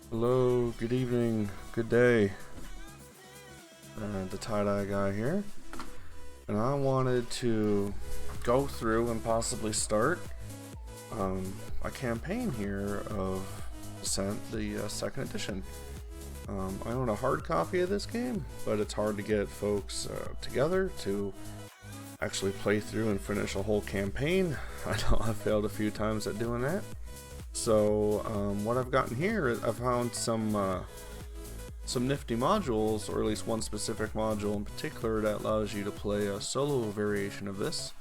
Hello, good evening, good day. The tie-dye guy here. And I wanted to go through and possibly start a campaign here of Descent, the second edition. I own a hard copy of this game, but it's hard to get folks together to actually play through and finish a whole campaign. I know I've failed a few times at doing that. So what I've gotten here is I've found some nifty modules, or at least one specific module in particular that allows you to play a solo variation of this,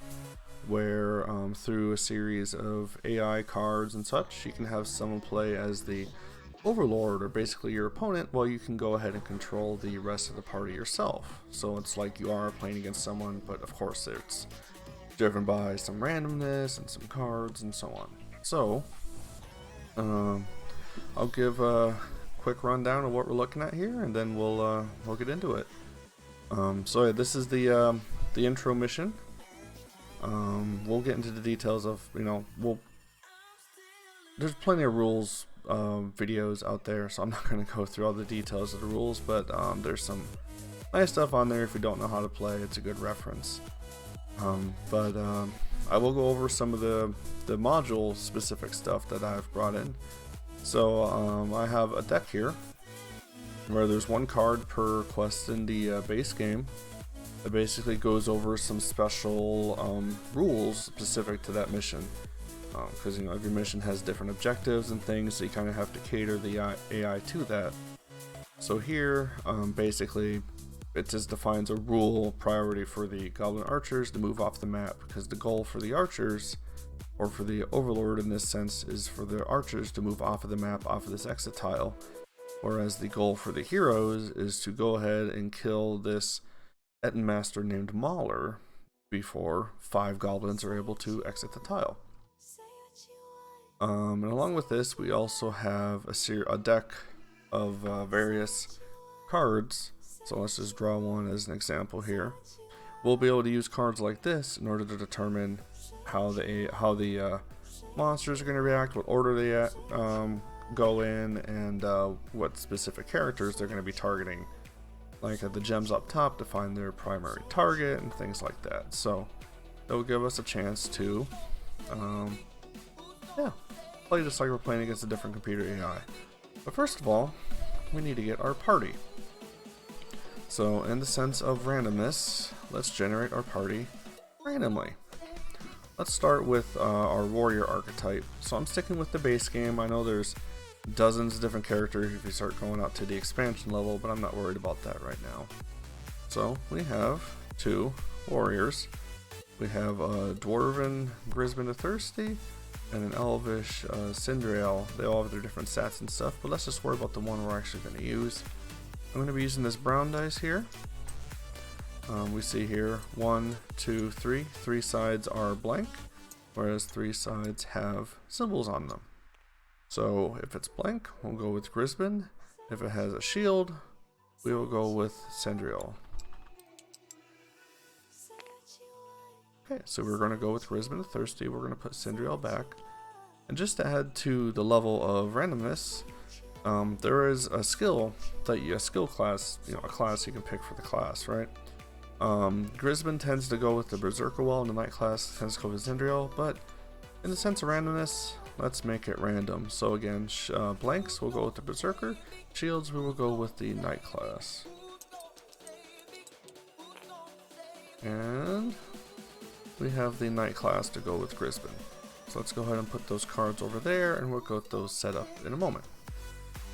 where through a series of AI cards and such, you can have someone play as the overlord, or basically your opponent, while you can go ahead and control the rest of the party yourself. So it's like you are playing against someone, but of course it's driven by some randomness and some cards and so on. So I'll give a quick rundown of what we're looking at here, and then we'll get into it. So yeah, this is the intro mission. We'll get into the details of, there's plenty of rules videos out there, so I'm not going to go through all the details of the rules, but there's some nice stuff on there. If you don't know how to play, it's a good reference. I will go over some of the module specific stuff that I've brought in. So I have a deck here where there's one card per quest in the base game that basically goes over some special rules specific to that mission, because every mission has different objectives and things, so you kind of have to cater the AI to that. So here basically it just defines a rule priority for the goblin archers to move off the map, because the goal for the archers, or for the overlord in this sense, is for the archers to move off of the map, off of this exit tile, whereas the goal for the heroes is to go ahead and kill this Ettin master named Mauler before 5 goblins are able to exit the tile. And along with this, we also have a deck of various cards. So let's just draw one as an example here. We'll be able to use cards like this in order to determine how the monsters are going to react, what order they go in, and what specific characters they're going to be targeting. Like the gems up top define their primary target and things like that. So that will give us a chance to play just like we're playing against a different computer AI. But first of all, we need to get our party. So in the sense of randomness, let's generate our party randomly. Let's start with our warrior archetype. So I'm sticking with the base game. I know there's dozens of different characters if you start going out to the expansion level, but I'm not worried about that right now. So we have 2 warriors. We have a dwarven Grisbin the Thirsty and an elvish Cinderale. They all have their different stats and stuff, but let's just worry about the one we're actually going to use. I'm going to be using this brown dice here. We see here 1, 2, 3. 3 sides are blank, whereas 3 sides have symbols on them. So if it's blank, we'll go with Grisbin. If it has a shield, we will go with Cendril. Okay, so we're going to go with Grisbin the Thirsty. We're going to put Cendril back. And just to add to the level of randomness, there is a skill class, a class you can pick for the class, right? Grisbin tends to go with the Berserker Well, and the Knight class tends to go with Cendril, but in the sense of randomness, let's make it random. So again, blanks, we'll go with the Berserker. Shields, we will go with the Knight class. And we have the Knight class to go with Grisbin. So let's go ahead and put those cards over there, and we'll get those set up in a moment.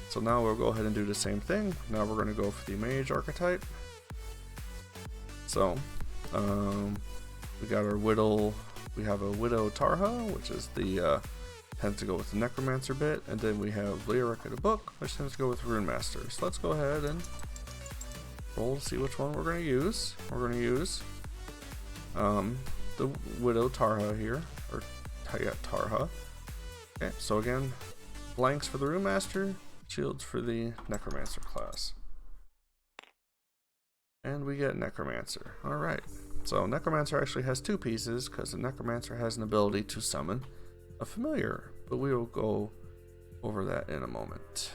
So now we'll go ahead and do the same thing. Now we're going to go for the mage archetype. So we got our widow. We have a widow Tarha, which is the tends to go with the necromancer bit, and then we have Lyric in the book, which tends to go with Rune Master. So let's go ahead and roll to see which one we're going to use. We're going to use the widow Tarha here, or Tarha. Okay, so again, blanks for the Rune Master, shields for the necromancer class. And we get Necromancer. Alright, so Necromancer actually has 2 pieces, because the Necromancer has an ability to summon a familiar, but we will go over that in a moment.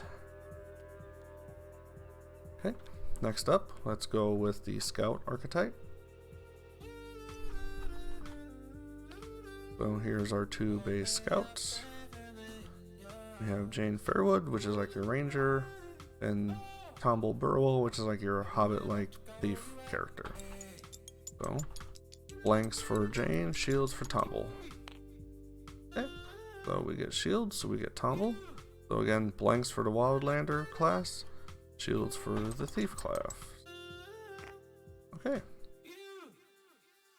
Okay, next up, let's go with the Scout archetype. So here's our 2 base scouts. We have Jane Fairwood, which is like your ranger, and Tomble Burwell, which is like your hobbit-like thief character. So, blanks for Jane, shields for Tomble. Okay, so we get shields, so we get Tomble. So again, blanks for the Wildlander class, shields for the thief class. Okay,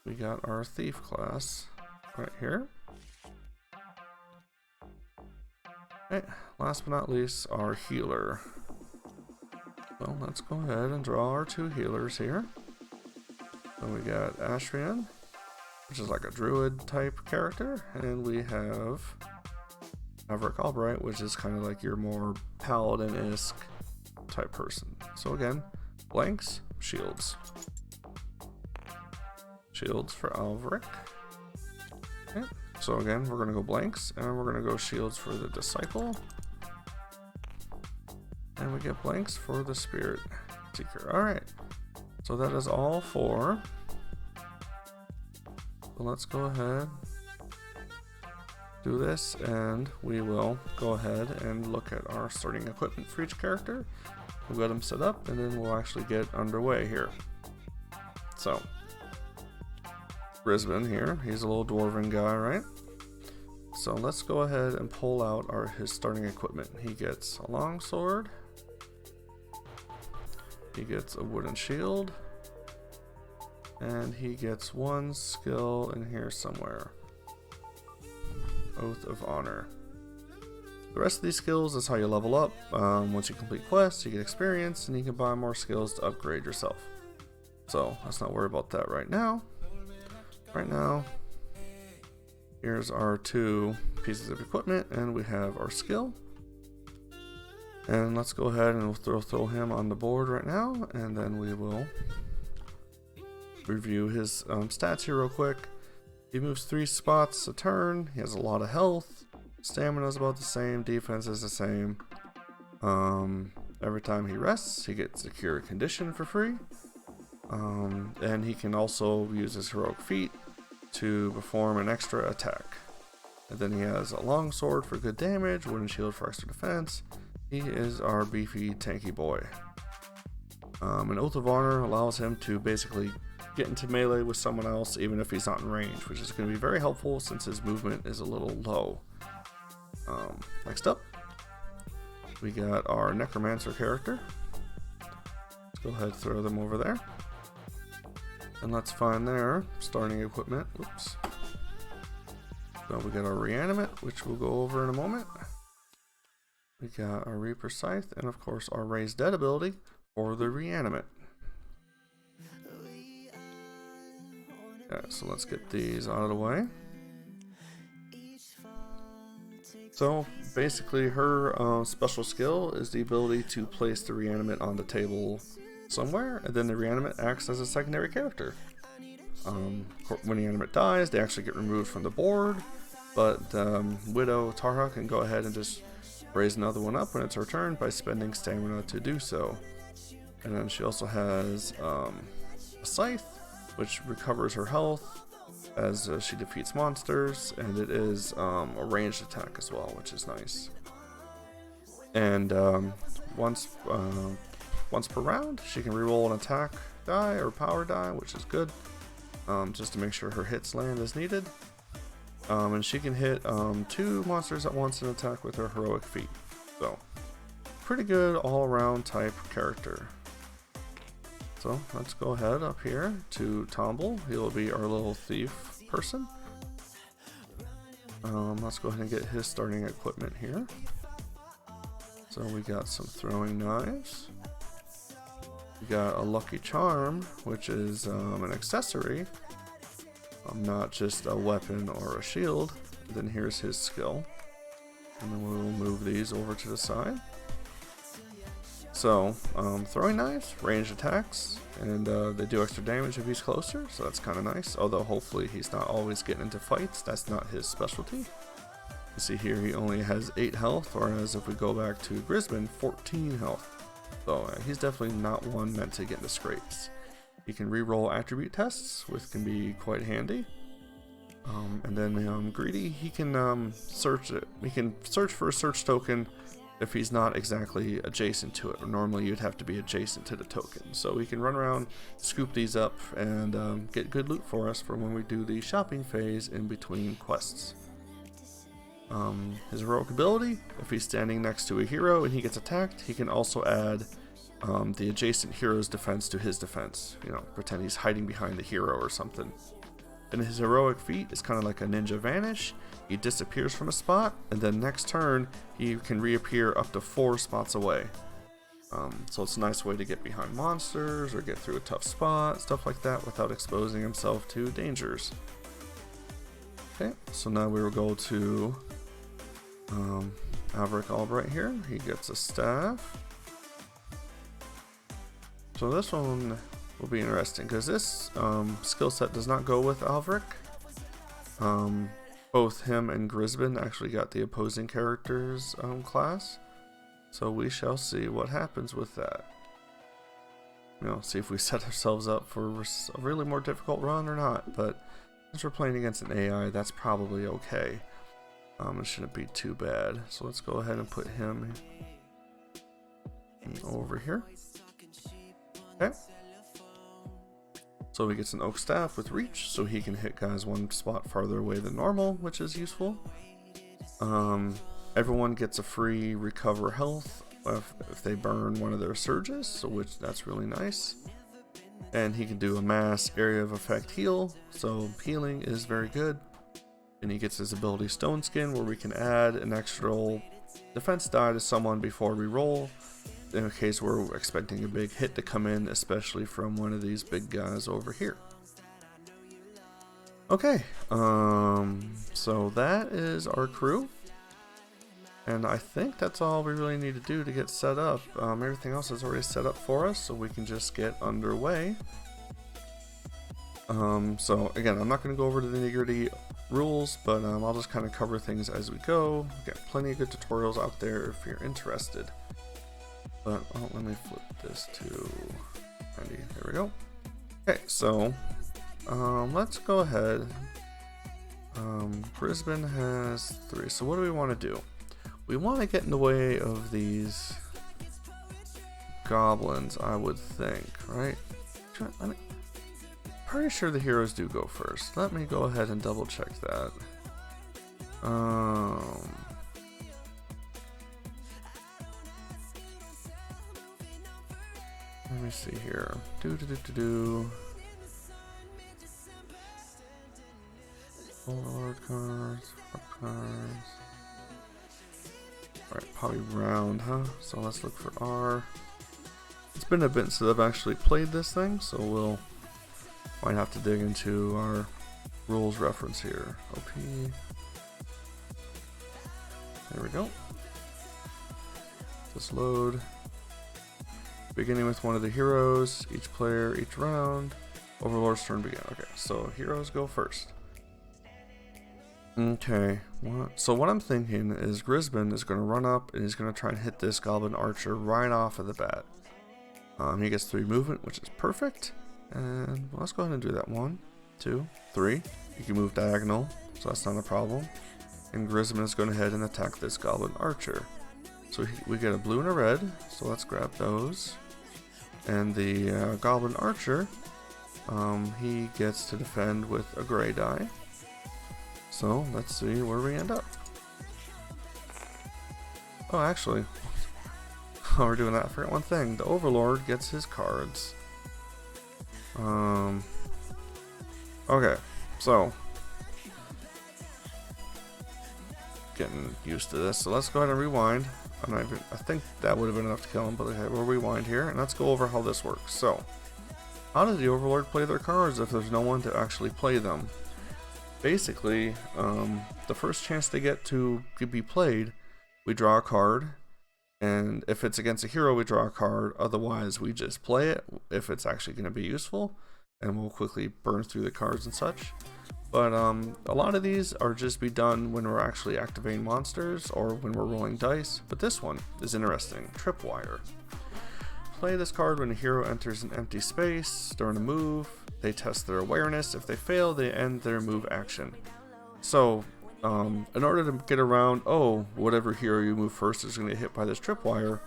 we got our thief class right here. Okay, last but not least, our healer. So let's go ahead and draw our 2 healers here. So we got Ashrian, which is like a druid type character, and we have Maverick Albright, which is kind of like your more paladin-esque type person. So again, blanks, shields. Shields for Alverick. Okay. So again, we're going to go blanks, and we're going to go shields for the Disciple. And we get blanks for the Spirit Seeker. Alright, so that is all 4. So let's go ahead, do this, and we will go ahead and look at our starting equipment for each character. We'll get them set up, and then we'll actually get underway here. So, Brisbane here, he's a little dwarven guy, right? So let's go ahead and pull out his starting equipment. He gets a longsword, he gets a wooden shield, and he gets 1 skill in here somewhere. Oath of Honor. The rest of these skills is how you level up. Once you complete quests, you get experience, and you can buy more skills to upgrade yourself. So let's not worry about that right now. Right now, here's our 2 pieces of equipment, and we have our skill. And let's go ahead and we'll throw him on the board right now, and then we will review his stats here real quick. He moves 3 spots a turn. He has a lot of health. Stamina is about the same. Defense is the same. Every time he rests, he gets a cure condition for free. And he can also use his heroic feat to perform an extra attack. And then he has a longsword for good damage, wooden shield for extra defense. He is our beefy tanky boy. An Oath of Honor allows him to basically get into melee with someone else even if he's not in range, which is going to be very helpful since his movement is a little low. Next up, we got our Necromancer character. Let's go ahead and throw them over there. And let's find their starting equipment. Oops. So we got our Reanimate, which we'll go over in a moment. We got our Reaper Scythe, and of course our Raise Dead ability for the Reanimate. Yeah, so let's get these out of the way. So basically her special skill is the ability to place the Reanimate on the table somewhere, and then the Reanimate acts as a secondary character. When the Reanimate dies, they actually get removed from the board, but Widow Tarha can go ahead and just raise another one up when it's her turn by spending stamina to do so. And then she also has a Scythe, which recovers her health as she defeats monsters, and it is a ranged attack as well, which is nice. And once per round, she can reroll an attack die or power die, which is good, just to make sure her hits land as needed. And she can hit 2 monsters at once in attack with her heroic feat. So, pretty good all-around type character. So, let's go ahead up here to Tomble. He'll be our little thief person. Let's go ahead and get his starting equipment here. So we got some throwing knives. We got a Lucky Charm, which is an accessory, not just a weapon or a shield. And then here's his skill. And then we'll move these over to the side. So, throwing knives, ranged attacks, and they do extra damage if he's closer, so that's kind of nice. Although hopefully he's not always getting into fights, that's not his specialty. You see here he only has 8 health, whereas if we go back to Brisbane, 14 health. So he's definitely not one meant to get into scrapes. He can re-roll attribute tests, which can be quite handy. And then Greedy, he can search it. He can search for a search token if he's not exactly adjacent to it. Normally you'd have to be adjacent to the token. So we can run around, scoop these up, and get good loot for us for when we do the shopping phase in between quests. His heroic ability, if he's standing next to a hero and he gets attacked, he can also add the adjacent hero's defense to his defense. You know, pretend he's hiding behind the hero or something. And his heroic feat is kind of like a ninja vanish. He disappears from a spot, and then next turn he can reappear up to 4 spots away. So it's a nice way to get behind monsters or get through a tough spot, stuff like that, without exposing himself to dangers. Okay, so now we will go to Alveric Albright here. He gets a staff. So this one will be interesting because this skill set does not go with Alveric. Both him and Grisbin actually got the opposing character's class. So we shall see what happens with that. You know, see if we set ourselves up for a really more difficult run or not. But since we're playing against an AI, that's probably okay. It shouldn't be too bad. So let's go ahead and put him over here. Okay. So he gets an oak staff with reach, so he can hit guys one spot farther away than normal, which is useful. Everyone gets a free recover health if they burn one of their surges, so that's really nice. And he can do a mass area of effect heal, so healing is very good. And he gets his ability Stone Skin, where we can add an extra defense die to someone before we roll, in a case we're expecting a big hit to come in, especially from one of these big guys over here. Okay, so that is our crew. And I think that's all we really need to do to get set up. Everything else is already set up for us, so we can just get underway. So again, I'm not going to go over to the nitty-gritty rules, but I'll just kind of cover things as we go. We've got plenty of good tutorials out there if you're interested. But let me flip this to 90. There we go. Okay, so let's go ahead. Brisbane has 3. So what do we want to do? We want to get in the way of these goblins, I would think, right? Pretty sure the heroes do go first. Let me go ahead and double check that. Let me see here. Overlord cards, cards. Alright, probably round, huh? So let's look for R. It's been a bit since I've actually played this thing, so we'll might have to dig into our rules reference here. OP. There we go. Just load. Beginning with one of the heroes, each player, each round. Overlord's turn begin. Okay, so heroes go first. Okay, so what I'm thinking is Grisbin is going to run up and he's going to try and hit this Goblin Archer right off of the bat. He gets 3 movement, which is perfect. And let's go ahead and do that. 1, 2, 3. You can move diagonal, so that's not a problem. And Grisbin is going to head and attack this Goblin Archer. So we get a blue and a red, so let's grab those. And the Goblin Archer, he gets to defend with a gray die. So let's see where we end up. Oh, actually, while we're doing that, I forgot one thing. The Overlord gets his cards. Okay, so getting used to this. So let's go ahead and rewind. I think that would have been enough to kill him, but okay, we'll rewind here and let's go over how this works. So, how does the Overlord play their cards if there's no one to actually play them? Basically, the first chance they get to be played, we draw a card, and if it's against a hero, we draw a card. Otherwise, we just play it if it's actually going to be useful, and we'll quickly burn through the cards and such. But a lot of these are just be done when we're actually activating monsters or when we're rolling dice. But this one is interesting. Tripwire. play this card when a hero enters an empty space during a move. They test their awareness. If they fail, they end their move action. So, in order to get around, whatever hero you move first is going to get hit by this tripwire,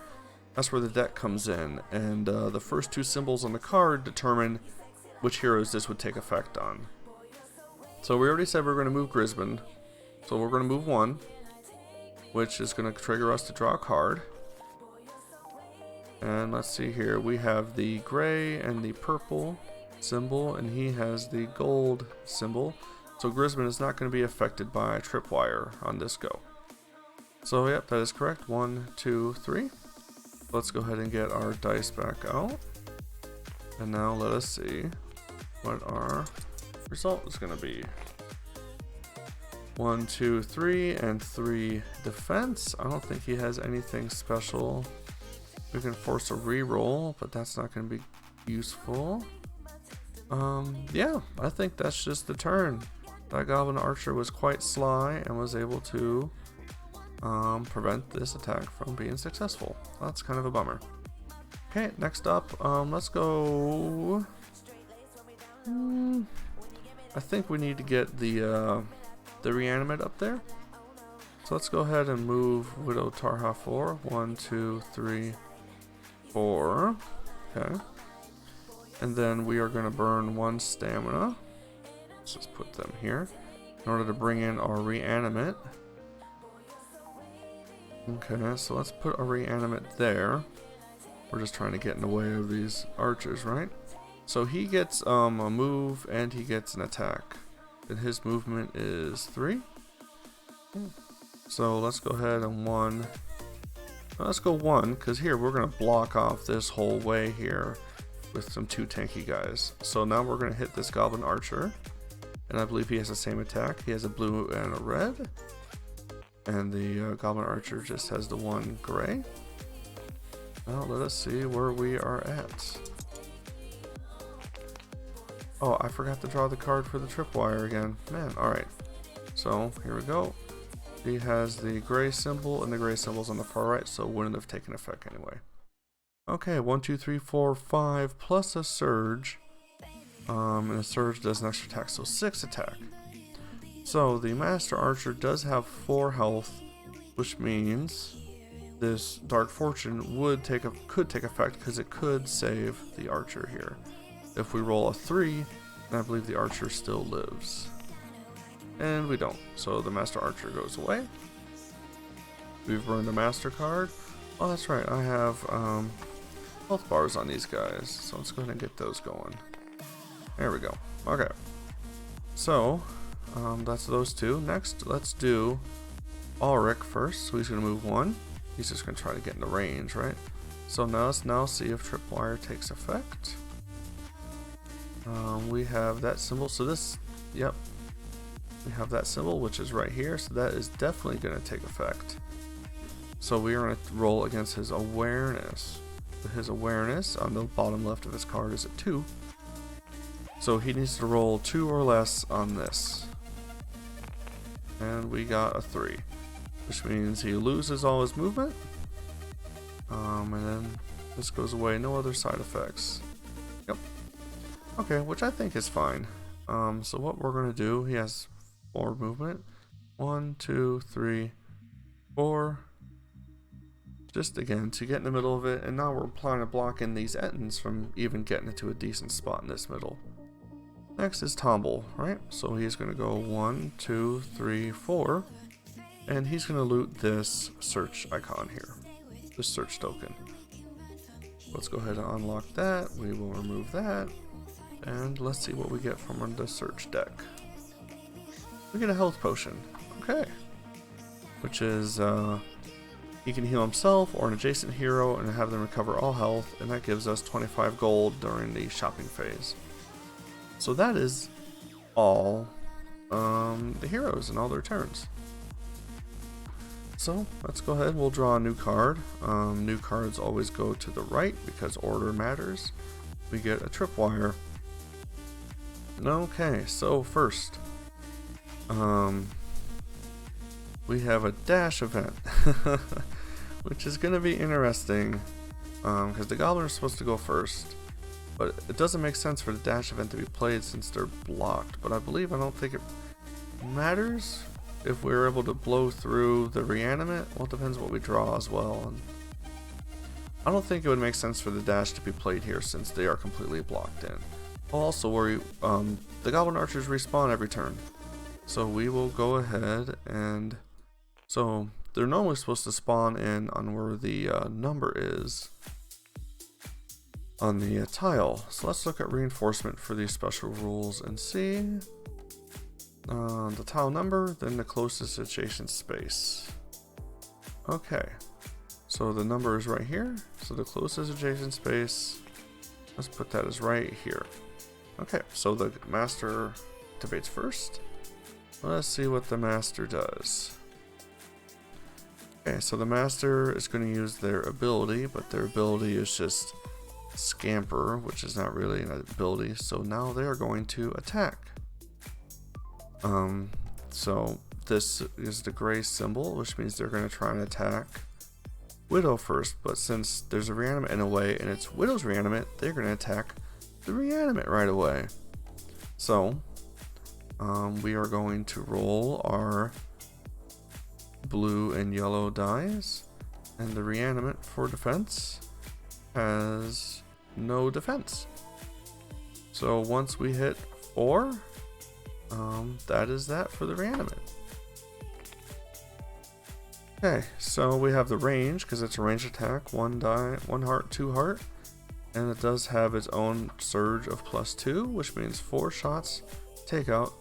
that's where the deck comes in. And the first two symbols on the card determine which heroes this would take effect on. So we already said we're going to move Grisbin. So we're going to move one, which is going to trigger us to draw a card. And let's see here, we have the gray and the purple symbol, and he has the gold symbol. So Grisbin is not going to be affected by tripwire on this go. So yep, that is correct. 1, 2, 3. Let's go ahead and get our dice back out. And now let us see what our result is going to be. 1, 2, 3, and 3 defense. I don't think he has anything special. We can force a reroll, but that's not going to be useful. Yeah, I think that's just the turn. That Goblin Archer was quite sly and was able to prevent this attack from being successful. That's kind of a bummer. Okay, next up, let's go. I think we need to get the reanimate up there. So let's go ahead and move Widow Tarha 4. 1, 2, 3, 4. Okay. And then we are going to burn 1 stamina. Let's just put them here in order to bring in our reanimate. Okay, so let's put a reanimate there. We're just trying to get in the way of these archers, right? So he gets a move and he gets an attack. And his movement is 3. So let's go ahead and let's go 1, because here we're going to block off this whole way here with some 2 tanky guys. So now we're going to hit this Goblin Archer. And I believe he has the same attack. He has a blue and a red. And the Goblin Archer just has the 1 gray. Now let us see where we are at. Oh, I forgot to draw the card for the tripwire again. Man, alright. So, here we go. He has the gray symbol, and the gray symbol's on the far right, so it wouldn't have taken effect anyway. Okay, 1, 2, 3, 4, 5, plus a surge. And a surge does an extra attack, so 6 attack. So, the Master Archer does have 4 health, which means this Dark Fortune could take effect, because it could save the Archer here. If we roll a 3, then I believe the Archer still lives. And we don't, so the Master Archer goes away. We've burned a Master card. Oh, that's right, I have health bars on these guys, so let's go ahead and get those going. There we go. Okay, so that's those 2. Next, let's do Ulrich first. So he's going to move 1. He's just going to try to get in the range, right? So now let's see if Tripwire takes effect. We have that symbol, so this, yep, we have that symbol, which is right here, so that is definitely going to take effect. So we are going to roll against his awareness. His awareness on the bottom left of his card is at 2, so he needs to roll 2 or less on this, and we got a 3, which means he loses all his movement, and then this goes away, no other side effects. Yep. Okay, which I think is fine. So what we're going to do, he has 4 movement. 1, 2, 3, 4. Just again, to get in the middle of it, and now we're planning to block in these Ettins from even getting into a decent spot in this middle. Next is Tomble, right? So he's going to go 1, 2, 3, 4. And he's going to loot this search icon here. This search token. Let's go ahead and unlock that. We will remove that. And let's see what we get from the search deck. We get a health potion. Okay. Which is, he can heal himself or an adjacent hero and have them recover all health. And that gives us 25 gold during the shopping phase. So that is all the heroes and all their turns. So let's go ahead, we'll draw a new card. New cards always go to the right because order matters. We get a tripwire. Okay, so first, we have a dash event, which is going to be interesting. because the goblin is supposed to go first. But it doesn't make sense for the dash event to be played since they're blocked. But I don't think it matters if we're able to blow through the reanimate. Well, it depends what we draw as well. And I don't think it would make sense for the dash to be played here since they are completely blocked in. Also, the goblin archers respawn every turn. So we will go ahead and... So they're normally supposed to spawn in on where the number is on the tile. So let's look at reinforcement for these special rules and see the tile number, then the closest adjacent space. Okay, so the number is right here, so the closest adjacent space, let's put that as right here. Okay, so the master activates first. Let's see what the master does. Okay, so the master is going to use their ability, but their ability is just Scamper, which is not really an ability. So now they are going to attack. So this is the gray symbol, which means they're going to try and attack Widow first. But since there's a reanimate in a way, and it's Widow's reanimate, they're going to attack the reanimate right away. So we are going to roll our blue and yellow dice, and the reanimate for defense has no defense. So once we hit 4, that is that for the reanimate. Okay, so we have the range because it's a range attack, 1 die, 1 heart, 2 heart, and it does have its own surge of +2, which means 4 shots take out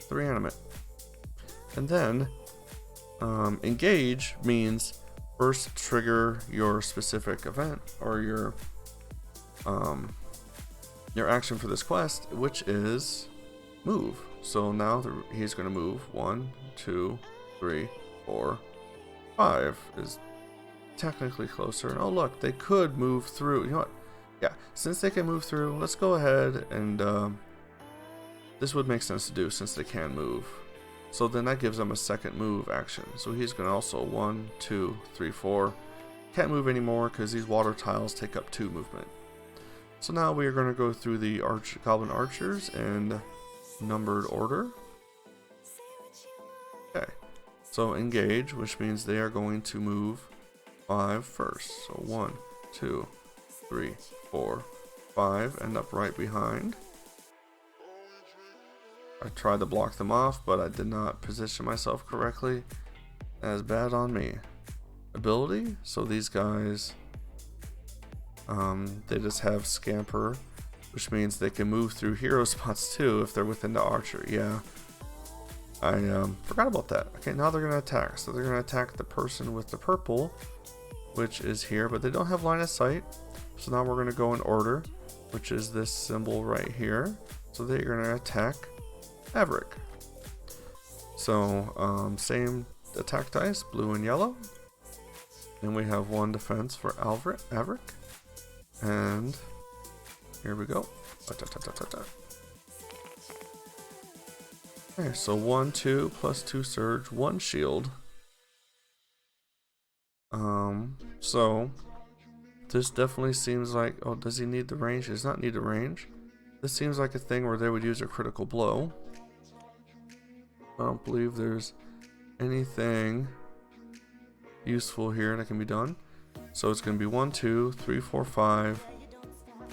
the reanimate. And then engage means first trigger your specific event or your action for this quest, which is move. So now he's going to move 1, 2, 3, 4, 5 is technically closer. And oh look, they could move through. You know what? Yeah, since they can move through, let's go ahead and this would make sense to do since they can move. So then that gives them a second move action. So he's going to also 1, 2, 3, 4. Can't move anymore because these water tiles take up 2 movement. So now we are going to go through the goblin archers in numbered order. Okay, so engage, which means they are going to move 5 first. So 1, 2, 3, 4, 5, end up right behind. I tried to block them off, but I did not position myself correctly. That is bad on me. Ability, so these guys, they just have Scamper, which means they can move through hero spots too if they're within the archer. Yeah, I forgot about that. Okay, now they're going to attack. So they're going to attack the person with the purple, which is here, but they don't have line of sight. So now we're going to go in order, which is this symbol right here. So they're going to attack Averick. So same attack dice, blue and yellow. And we have 1 defense for Averick. And here we go. Okay, so 1, 2 plus 2 surge, 1 shield. So this definitely seems like, oh, does he need the range? He does not need the range. This seems like a thing where they would use a critical blow. I don't believe there's anything useful here that can be done. So it's going to be 1, 2, 3, 4, 5,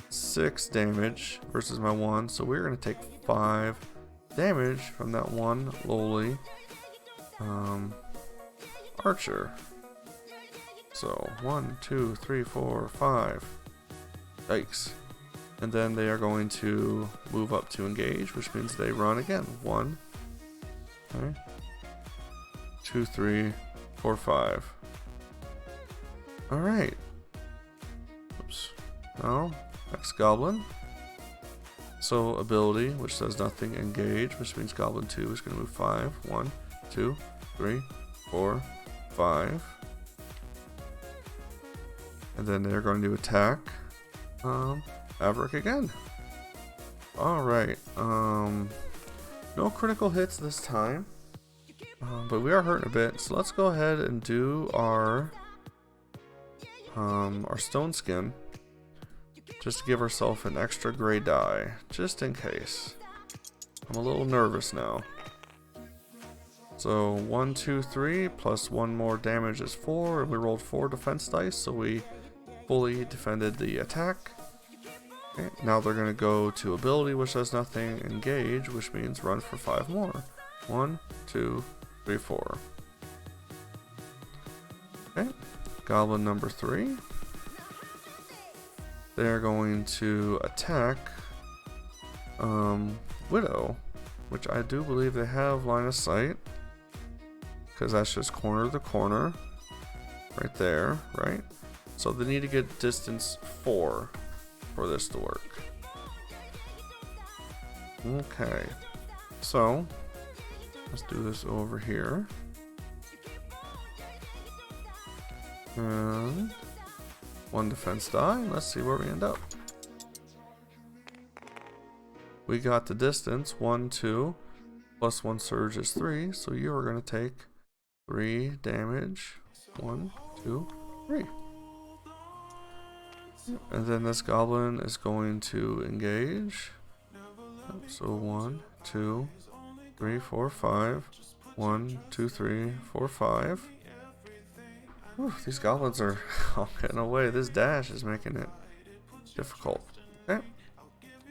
6 damage versus my 1. So we're going to take 5 damage from that one lowly archer. So 1, 2, 3, 4, 5. Yikes. And then they are going to move up to engage, which means they run again. 1, okay, 2, 3, 4, 5. Alright. Oops. Now, next goblin. So ability, which does nothing, engage, which means goblin 2 is going to move 5. 1, 2, 3, 4, 5. And then they're going to attack Averick again. Alright. No critical hits this time. But we are hurting a bit. So let's go ahead and do our stone skin. just to give ourselves an extra gray die, just in case. I'm a little nervous now. So 1, 2, 3 plus 1 more damage is 4, and we rolled 4 defense dice, so we fully defended the attack. Okay, now they're going to go to ability, which does nothing, engage, which means run for 5 more. 1, 2, 3, 4. Okay, goblin number 3. They're going to attack Widow, which I do believe they have line of sight, because that's just corner to corner right there, right? So they need to get distance 4 for this to work. Okay, so let's do this over here. And 1 defense die. Let's see where we end up. We got the distance 1, 2 plus 1 surge is 3, so you are going to take 3 damage. 1, 2, 3. And then this goblin is going to engage. So 1, 2, 3, 4, 5. 1, 2, 3, 4, 5. Whew, these goblins are all getting away. This dash is making it difficult. Okay.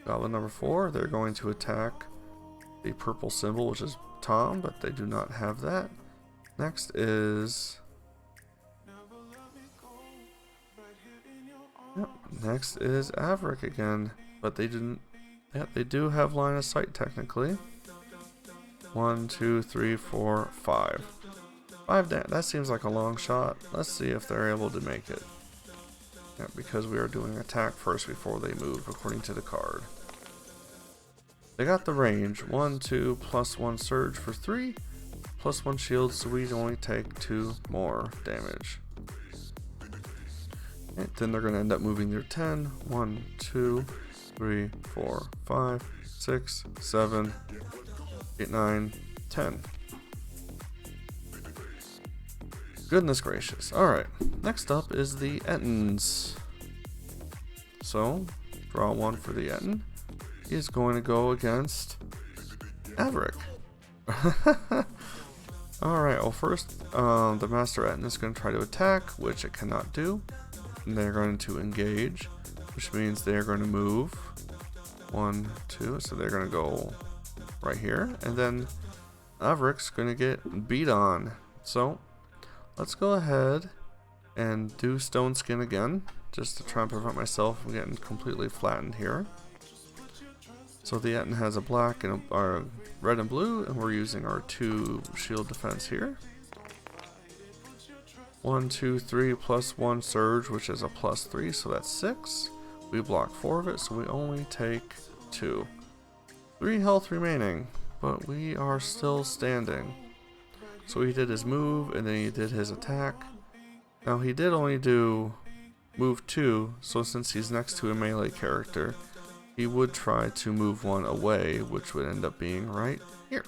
Goblin number 4, they're going to attack the purple symbol, which is Tom, but they do not have that. Next is... Yep, next is Averick again, but they didn't... Yeah, they do have line of sight technically. 1, 2, 3, 4, 5. 5 damage. That seems like a long shot. Let's see if they're able to make it. Yeah, because we are doing attack first before they move, according to the card. They got the range. 1, 2, plus 1 surge for 3, plus 1 shield, so we only take 2 more damage. And then they're going to end up moving their 10. 1, 2, 3, 4, 5, 6, 7, 8, 9, 10. Goodness gracious. Alright, next up is the Ettins. So, draw 1 for the Ettin. He's going to go against Averick. Alright, well first, the Master Ettin is going to try to attack, which it cannot do. And they're going to engage, which means they're going to move. 1, 2, so they're going to go right here. And then Averick's going to get beat on. So, let's go ahead and do Stone Skin again, just to try and prevent myself from getting completely flattened here. So the Ettin has a black and a red and blue, and we're using our 2 shield defense here. 1, 2, 3 plus 1 surge, which is a plus 3, so that's 6. We block 4 of it, so we only take 2. 3 health remaining, but we are still standing. So he did his move, and then he did his attack. Now he did only do move 2, so since he's next to a melee character, he would try to move 1 away, which would end up being right here.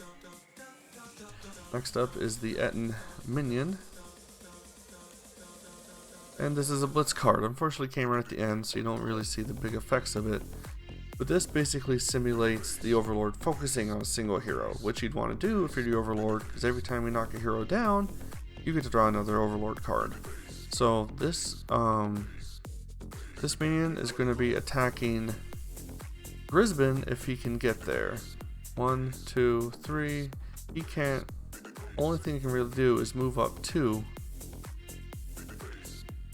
Next up is the Ettin minion. And this is a blitz card. Unfortunately came right at the end, so you don't really see the big effects of it. But this basically simulates the Overlord focusing on a single hero, which you'd want to do if you're the Overlord, because every time you knock a hero down, you get to draw another Overlord card. So this minion is going to be attacking Grisbin if he can get there. 1, 2, 3. He can't. Only thing he can really do is move up 2.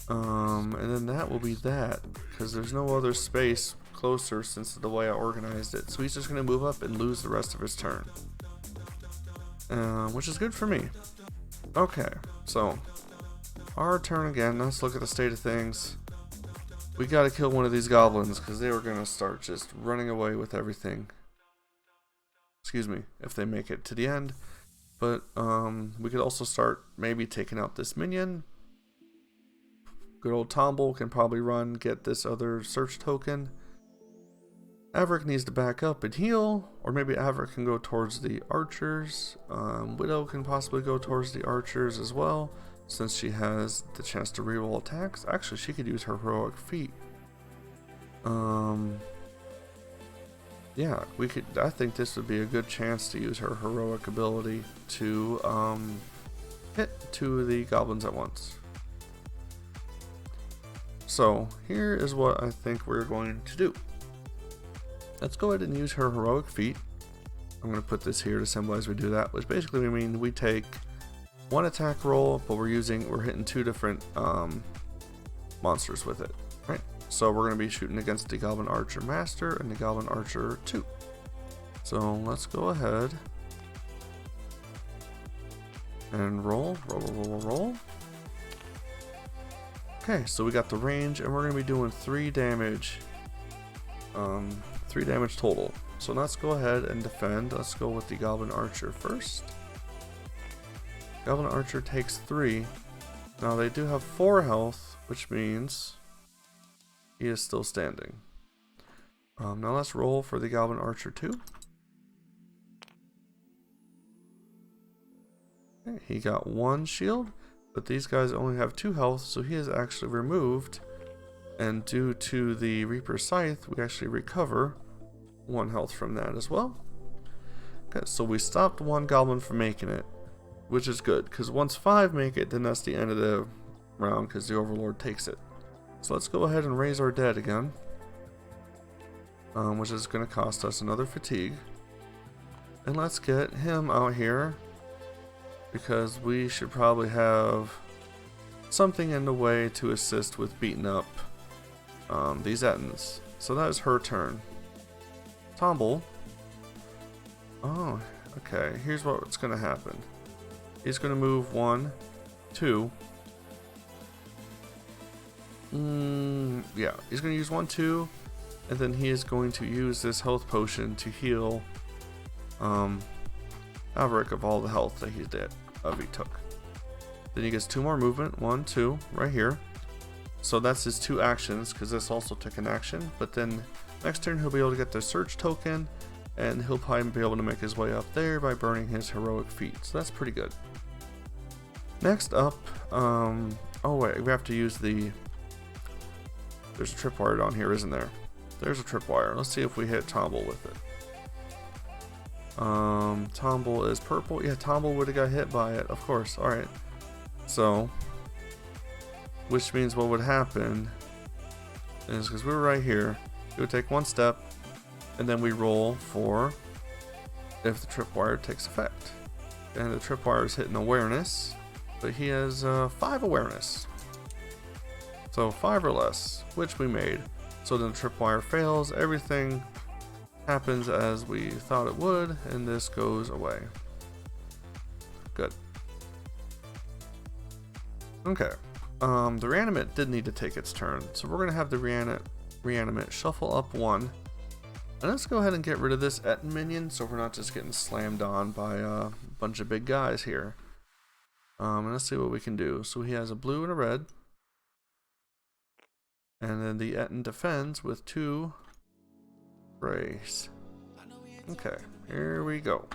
And then that will be that, because there's no other space closer since the way I organized it. So he's just going to move up and lose the rest of his turn. Which is good for me. Okay, so our turn again. Let's look at the state of things. We got to kill one of these goblins because they were going to start just running away with everything. Excuse me, if they make it to the end. But we could also start maybe taking out this minion. Good old Tomble can probably run, get this other search token. Averick needs to back up and heal, or maybe Averick can go towards the archers. Widow can possibly go towards the archers as well, since she has the chance to reroll attacks. Actually, she could use her heroic feat. Yeah, we could. I think this would be a good chance to use her heroic ability to hit 2 of the goblins at once. So here is what I think we're going to do. Let's go ahead and use her heroic feat. I'm going to put this here to symbolize we do that, which basically means we take 1 attack roll, but we're hitting 2 different monsters with it, right? So we're going to be shooting against the Goblin Archer Master and the Goblin Archer 2. So let's go ahead and roll. Okay, so we got the range, and we're going to be doing 3 damage. 3 damage total. So let's go ahead and defend. Let's go with the Goblin Archer first. Goblin Archer takes 3. Now they do have 4 health, which means he is still standing. Now let's roll for the Goblin Archer 2. Okay, he got 1 shield, but these guys only have 2 health, so he is actually removed. And due to the Reaper Scythe, we actually recover 1 health from that as well. Okay, so we stopped 1 goblin from making it, which is good, because once 5 make it, then that's the end of the round, because the Overlord takes it. So let's go ahead and raise our dead again, which is going to cost us another fatigue. And let's get him out here, because we should probably have something in the way to assist with beating up these Ettins. So that is her turn. Tomble. Oh, okay. Here's what's going to happen. He's going to move 1, 2. Yeah, he's going to use 1, 2, and then he is going to use this health potion to heal Alaric of all the health that he took. Then he gets 2 more movement, 1, 2, right here. So that's his 2 actions, because this also took an action. But then next turn he'll be able to get the search token, and he'll probably be able to make his way up there by burning his heroic feat. So that's pretty good. Next up, oh wait, we have to use the. There's a tripwire down here, isn't there? There's a tripwire. Let's see if we hit Tomble with it. Tomble is purple. Yeah, Tomble would have got hit by it, of course. Alright. So, which means what would happen is, because we were right here, we would take 1 step, and then we roll for if the tripwire takes effect. And the tripwire is hitting awareness, but he has 5 awareness. So 5 or less, which we made. So then the tripwire fails, everything happens as we thought it would, and this goes away. Good. Okay. The reanimate did need to take its turn, so we're going to have the reanimate shuffle up 1. And let's go ahead and get rid of this Ettin minion, so we're not just getting slammed on by a bunch of big guys here. And let's see what we can do. So he has a blue and a red. And then the Ettin defends with 2 rays. Okay, here we go.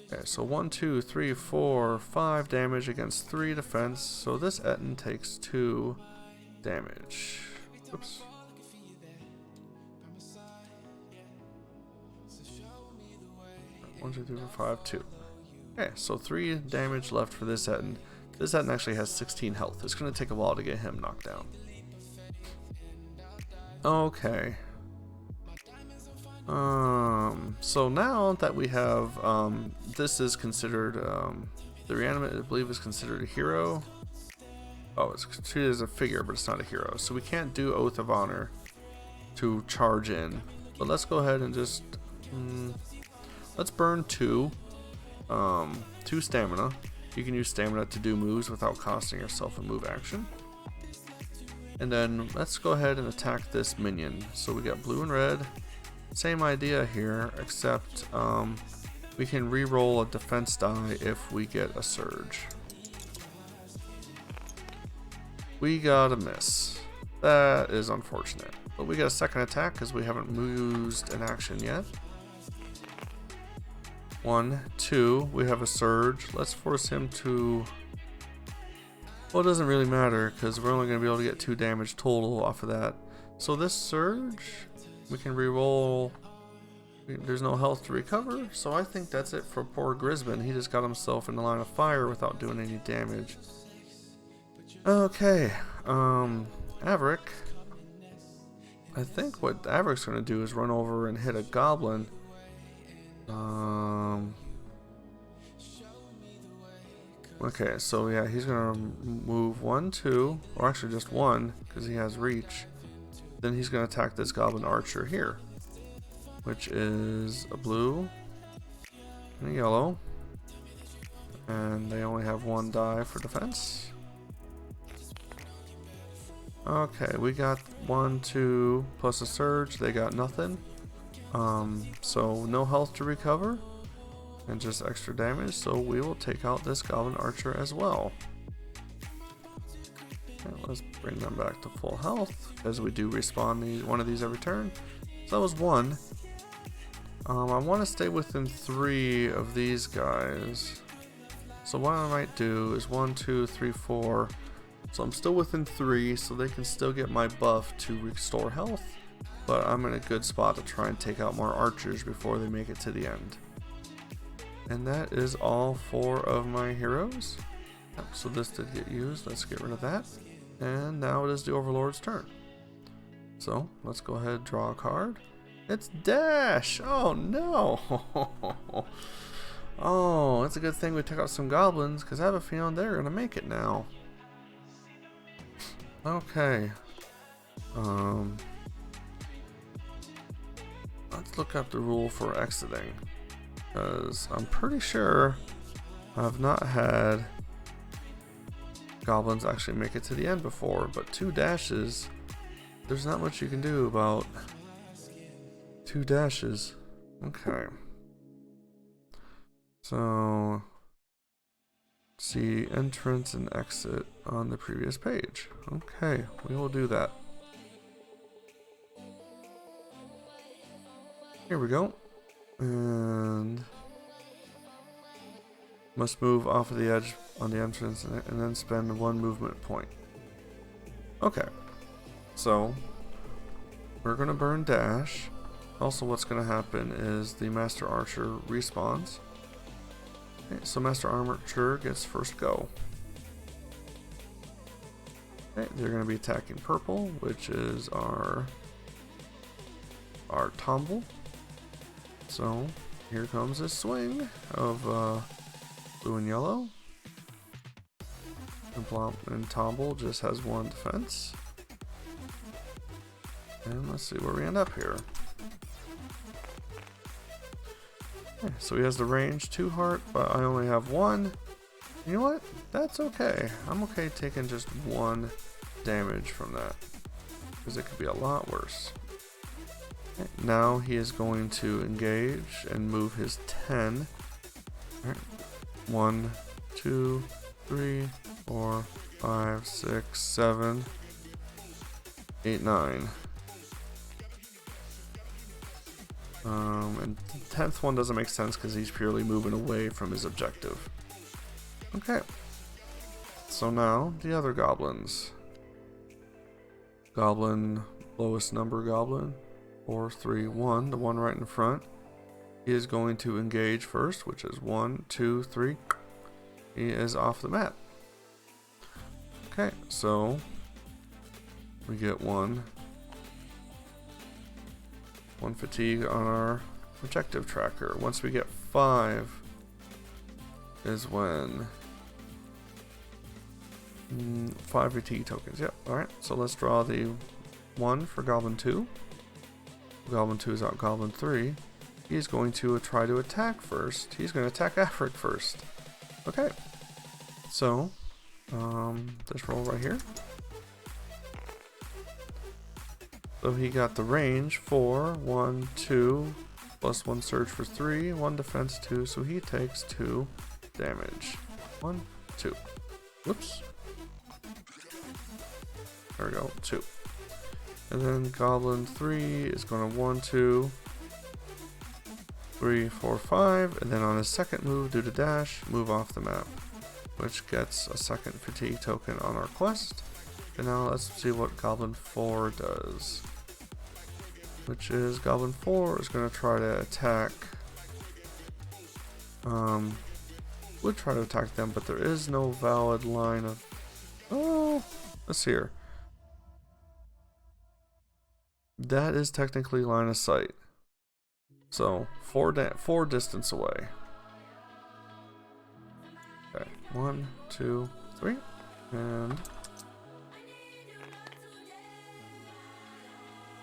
Okay, so 1, 2, 3, 4, 5 damage against 3 defense. So this Ettin takes 2 damage. Oops. One, 2, 3, 4, 5, 2. Okay, so 3 damage left for this Ettin. This Ettin actually has 16 health. It's going to take a while to get him knocked down. Okay. So now that we have, this is considered, the reanimate, I believe, is considered a hero. Oh, it's treated as a figure, but it's not a hero. So we can't do Oath of Honor to charge in. But let's go ahead and just, let's burn 2 stamina. You can use stamina to do moves without costing yourself a move action. And then let's go ahead and attack this minion. So we got blue and red. Same idea here, except we can re-roll a defense die if we get a surge. We got a miss. That is unfortunate. But we got a second attack because we haven't used an action yet. 1, 2, we have a surge. Let's force him to Well, it doesn't really matter because we're only going to be able to get 2 damage total off of that. So this surge, we can reroll. There's no health to recover, so I think that's it for poor Grisman. He just got himself in the line of fire without doing any damage. Okay, Averick. I think what Averick's going to do is run over and hit a goblin. Okay, so yeah, he's going to move 1, 2, or actually just 1, because he has reach. Then he's going to attack this goblin archer here, which is a blue and a yellow. And they only have 1 die for defense. Okay, we got 1, 2 plus a surge. They got nothing. So no health to recover and just extra damage. So we will take out this goblin archer as well. Okay, let's bring them back to full health as we do respawn one of these every turn. So that was 1. I want to stay within 3 of these guys. So what I might do is 1, 2, 3, 4. So I'm still within 3, so they can still get my buff to restore health. But I'm in a good spot to try and take out more archers before they make it to the end. And that is all 4 of my heroes. Yep, so this did get used. Let's get rid of that. And now it is the Overlord's turn. So let's go ahead and draw a card. It's Dash! Oh no! Oh, it's a good thing we took out some goblins, because I have a feeling they're going to make it now. Okay. Let's look up the rule for exiting, because I'm pretty sure I've not had goblins actually make it to the end before, but 2 dashes, there's not much you can do about 2 dashes. Okay. So, see entrance and exit on the previous page. Okay, we will do that. Here we go. And must move off of the edge on the entrance and then spend 1 movement point. Okay, so we're going to burn Dash. Also, what's going to happen is the Master Archer respawns. Okay, so Master Archer gets first go. Okay, they're going to be attacking purple, which is our Tomble. So here comes a swing of blue and yellow. And Tomble just has 1 defense. And let's see where we end up here. Okay, so he has the range 2 heart, but I only have 1. You know what? That's okay. I'm okay taking just 1 damage from that, because it could be a lot worse. Okay, now he is going to engage and move his 10. All right. 1, 2, 3, 4, 5, 6, 7, 8, 9. And the 10th one doesn't make sense because he's purely moving away from his objective. Okay. So now the other goblins. Goblin, lowest number goblin, 4, 3, 1, the one right in front. He is going to engage first, which is 1, 2, 3. He is off the map. Okay, so we get 1 fatigue on our objective tracker. Once we get 5 is when 5 fatigue tokens. Yep. Alright, so let's draw the 1 for Goblin 2. Goblin 2 is out Goblin 3. He's going to try to attack first. He's going to attack Averick first. Okay. So, this roll right here. So he got the range 4, 1, 2, plus 1 surge for 3, 1 defense 2, so he takes 2 damage. 1, 2. Whoops. There we go, 2. And then Goblin 3 is going to 1, 2, 3, 4, 5, and then on his second move, due to dash, move off the map. which gets a second fatigue token on our quest. And now let's see what Goblin 4 does. Which is Goblin 4 is going to try to attack. Would try to attack them, but there is no valid line of. Oh, let's see here. That is technically line of sight. So 4 distance away. Okay, 1, 2, 3, and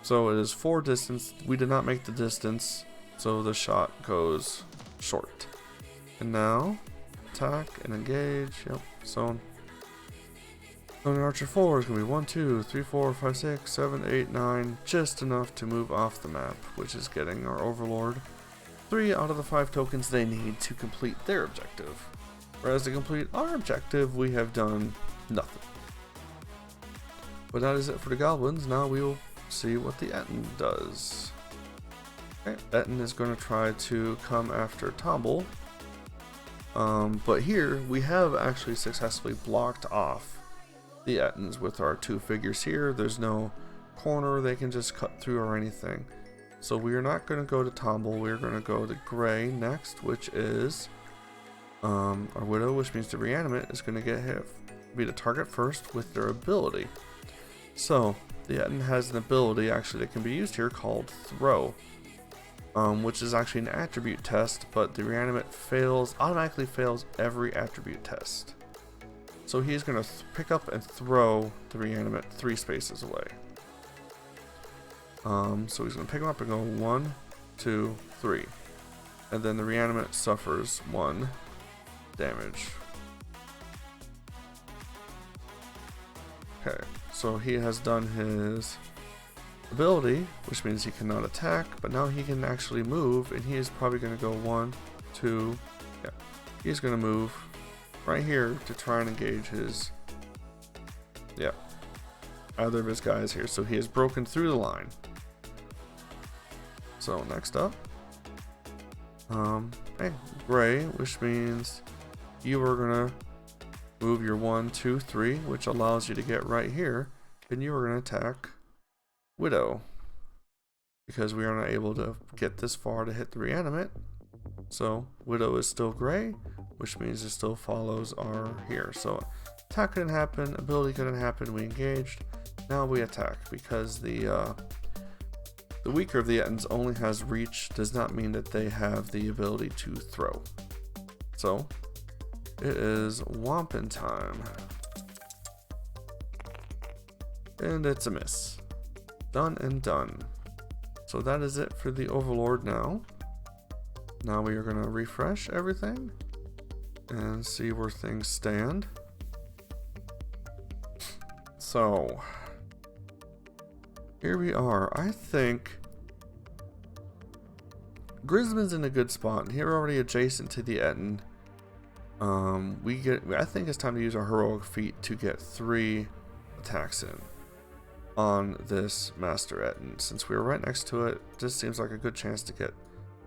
so it is 4 distance. We did not make the distance, so the shot goes short. And now attack and engage. Yep. So Archer 4 is going to be 1, 2, 3, 4, 5, 6, 7, 8, 9. Just enough to move off the map, which is getting our Overlord 3 out of the 5 tokens they need to complete their objective. Whereas to complete our objective, we have done nothing. But that is it for the Goblins. Now we will see what the Ettin does. Okay, Ettin is going to try to come after Tomble. But here, we have actually successfully blocked off the Ettins with our 2 figures here. There's no corner they can just cut through or anything. So we are not going to go to Tomble. We're going to go to Gray next, which is our Widow, which means the Reanimate is going to get hit, be the target first with their ability. So the Ettin has an ability actually that can be used here called Throw. Which is actually an attribute test, but the Reanimate automatically fails every attribute test. So he's going to pick up and throw the Reanimate 3 spaces away. So he's going to pick him up and go 1, 2, 3. And then the Reanimate suffers 1 damage. Okay, so he has done his ability, which means he cannot attack, but now he can actually move, and he is probably going to go 1, 2, yeah, he's going to move right here to try and engage his, yeah, either of his guys here. So he has broken through the line. So next up, hey, Gray, which means you are going to move your 1, 2, 3, which allows you to get right here, and you are going to attack Widow, because we are not able to get this far to hit the Reanimate. So Widow is still Gray, which means it still follows our here. So attack couldn't happen, ability couldn't happen, we engaged. Now we attack, because the weaker of the Ettins only has reach, does not mean that they have the ability to throw. So it is Whompin' time, and it's a miss. Done and done. So that is it for the Overlord now. Now we are going to refresh everything and see where things stand. So here we are. I think Grisman's in a good spot. Here already adjacent to the Ettin. I think it's time to use our heroic feat to get 3 attacks in on this Master Ettin. Since we were right next to it, this seems like a good chance to get,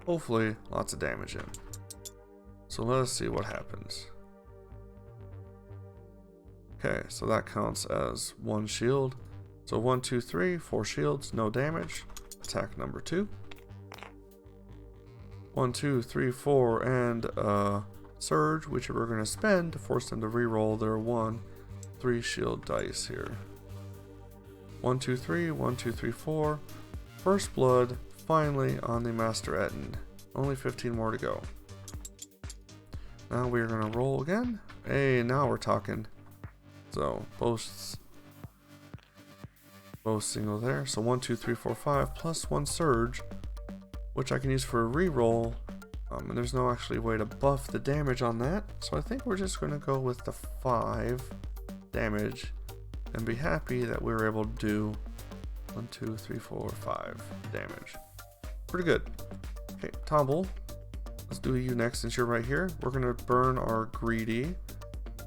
hopefully, lots of damage in. So let us see what happens. Okay, so that counts as 1 shield. So 1, 2, 3, 4 shields, no damage. Attack number 2. 1, 2, 3, 4, and Surge, which we're going to spend to force them to reroll their 1, 3 shield dice here. 1, 2, 3, 1, 2, 3, 4. First blood, finally, on the Master Ettin. Only 15 more to go. Now we are going to roll again. Hey, now we're talking. So, both single there. So 1, 2, 3, 4, 5, plus 1 Surge, which I can use for a reroll. And there's no actually way to buff the damage on that. So I think we're just going to go with the 5 damage and be happy that we were able to do 1, 2, 3, 4, 5 damage. Pretty good. Okay, Tomble. Let's do you next since you're right here. We're going to burn our Greedy.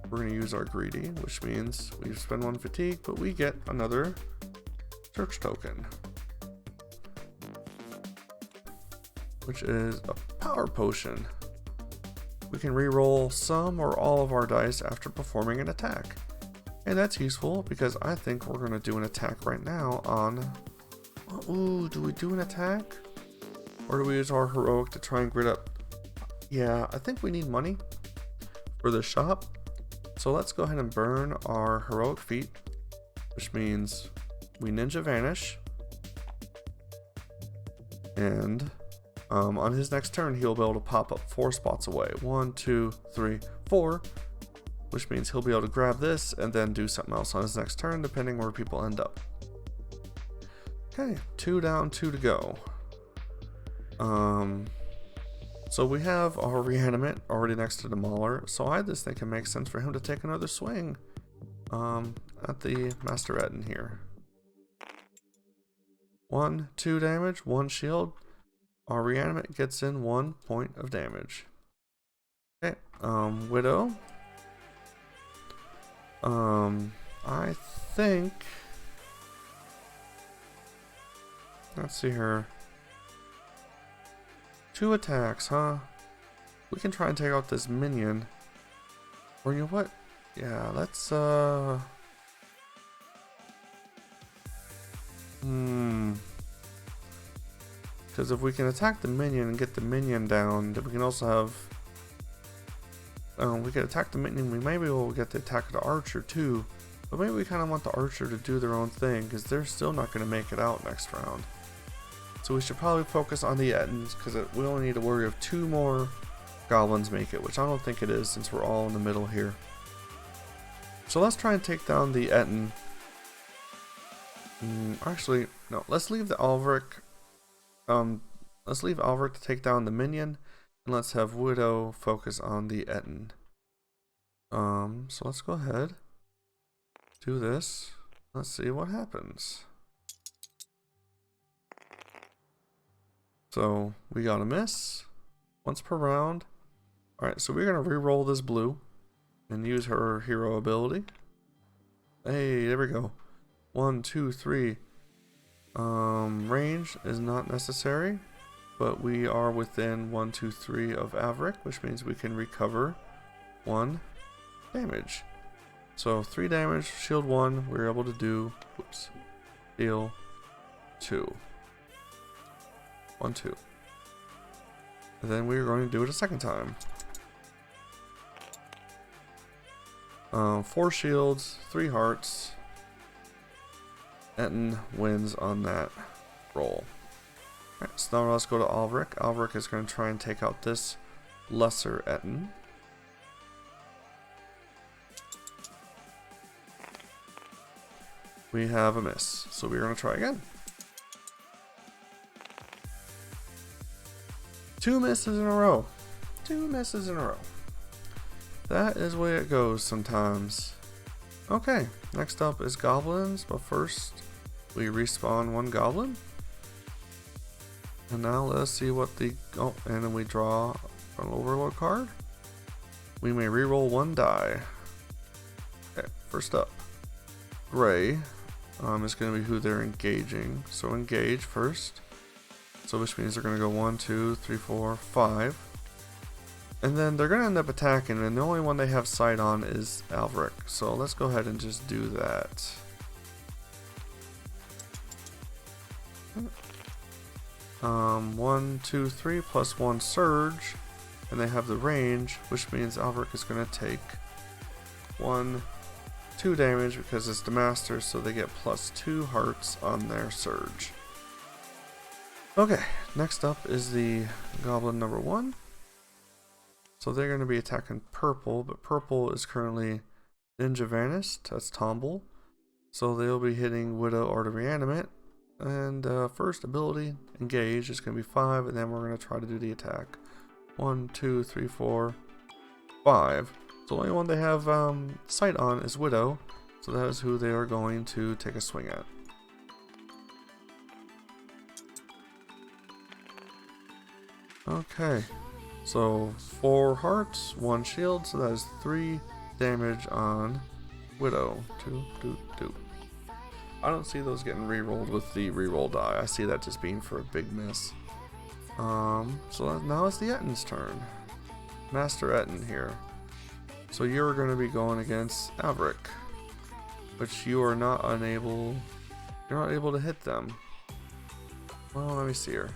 We're going to use our Greedy, which means we spend 1 fatigue, but we get another Church token, which is a Power Potion. we can re-roll some or all of our dice after performing an attack. And that's useful because I think we're going to do an attack right now on... Ooh, do we do an attack? Or do we use our heroic to try and grid up? Yeah, I think we need money for the shop. So let's go ahead and burn our heroic feat, which means we ninja vanish. And on his next turn, he'll be able to pop up 4 spots away. 1, 2, 3, 4. Which means he'll be able to grab this and then do something else on his next turn, depending where people end up. Okay, 2 down, 2 to go. So we have our reanimate already next to the Mauler, so I just think it makes sense for him to take another swing at the Master Ettin here. 1, 2 damage, 1 shield. Our reanimate gets in 1 point of damage. Okay, Widow. I think... Let's see here. 2 attacks, huh? We can try and take out this minion. Or you know what? Yeah, let's, because if we can attack the minion and get the minion down, then we can also have... we can attack the minion, we maybe will get the attack of the archer too. But maybe we kind of want the archer to do their own thing, because they're still not going to make it out next round. So we should probably focus on the Ettins, because we only need to worry if 2 more goblins make it, which I don't think it is since we're all in the middle here. So let's try and take down the Ettin. Actually, no, let's leave the Alveric. Let's leave Alveric to take down the minion, and let's have Widow focus on the Ettin. So let's go ahead, do this. Let's see what happens. So we got a miss once per round. Alright, so we're gonna re-roll this blue and use her hero ability. Hey, there we go. 1, 2, 3. Range is not necessary, but we are within 1, 2, 3 of Averic, which means we can recover 1 damage. So 3 damage, shield 1, we're able to do, deal 2. 1, 2. And then we're going to do it a second time. 4 shields, 3 hearts. Ettin wins on that roll. Alright, so now let's go to Alveric. Alveric is going to try and take out this lesser Ettin. We have a miss, so we're going to try again. 2 misses in a row. 2 misses in a row. That is the way it goes sometimes. Okay, next up is goblins, but first we respawn 1 goblin. And now let's see what the... Oh, and then we draw an overlord card. We may reroll 1 die. Okay, first up. Gray is going to be who they're engaging. So engage first. So which means they're going to go 1, 2, 3, 4, 5. And then they're going to end up attacking, and the only one they have sight on is Alveric. So let's go ahead and just do that. One, 2, 3 plus 1 surge, and they have the range, which means Alveric is going to take 1, 2 damage because it's the master, so they get plus 2 hearts on their surge. Okay, next up is the goblin number 1. So they're going to be attacking purple, but purple is currently ninja vanished. That's Tomble. So they'll be hitting Widow or the reanimate. And first ability, engage, is going to be 5, and then we're going to try to do the attack. 1, 2, 3, 4, 5. So the only one they have sight on is Widow. So that is who they are going to take a swing at. Okay. So 4 hearts, 1 shield, so that is 3 damage on Widow. 2, 2, 2. I don't see those getting re-rolled with the re-roll die. I see that just being for a big miss. So now it's the Ettin's turn. Master Etten here. So you're going to be going against Averick, which you are not unable. You're not able to hit them. Well, let me see here.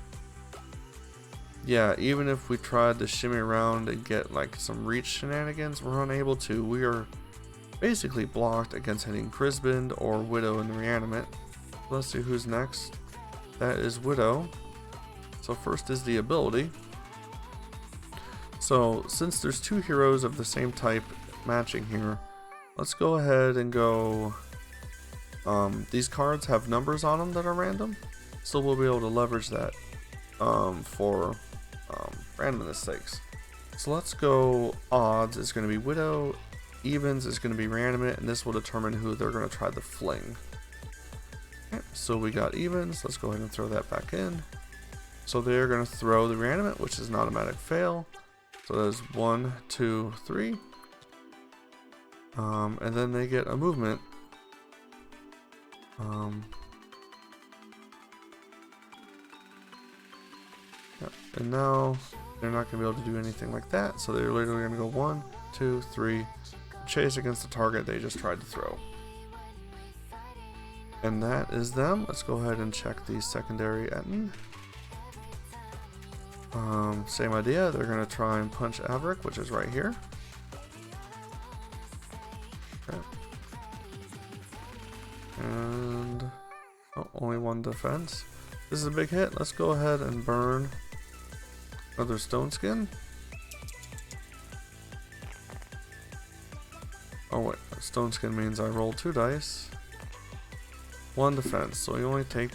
Yeah, even if we tried to shimmy around and get like some reach shenanigans, we're unable to. We are basically blocked against hitting Grisbin or Widow in the Reanimate. Let's see who's next. That is Widow. So first is the ability. So since there's two heroes of the same type matching here, let's go ahead and go. These cards have numbers on them that are random, so we'll be able to leverage that for randomness sakes. So let's go. Odds is going to be Widow, evens is going to be Reanimate, and this will determine who they're going to try to fling. Okay, so we got evens. Let's go ahead and throw that back in. So they're going to throw the Reanimate, which is an automatic fail. So there's 1, 2, 3. And then they get a movement. Yeah, and now they're not going to be able to do anything like that. So they're literally going to go 1, 2, 3. Chase against the target they just tried to throw. And that is them. Let's go ahead and check the secondary Etten. Same idea, they're going to try and punch Averick, which is right here. Okay. And only one defense. This is a big hit. Let's go ahead and burn another Stone Skin. Oh wait, Stone Skin means I roll 2 dice. 1 defense, so you only take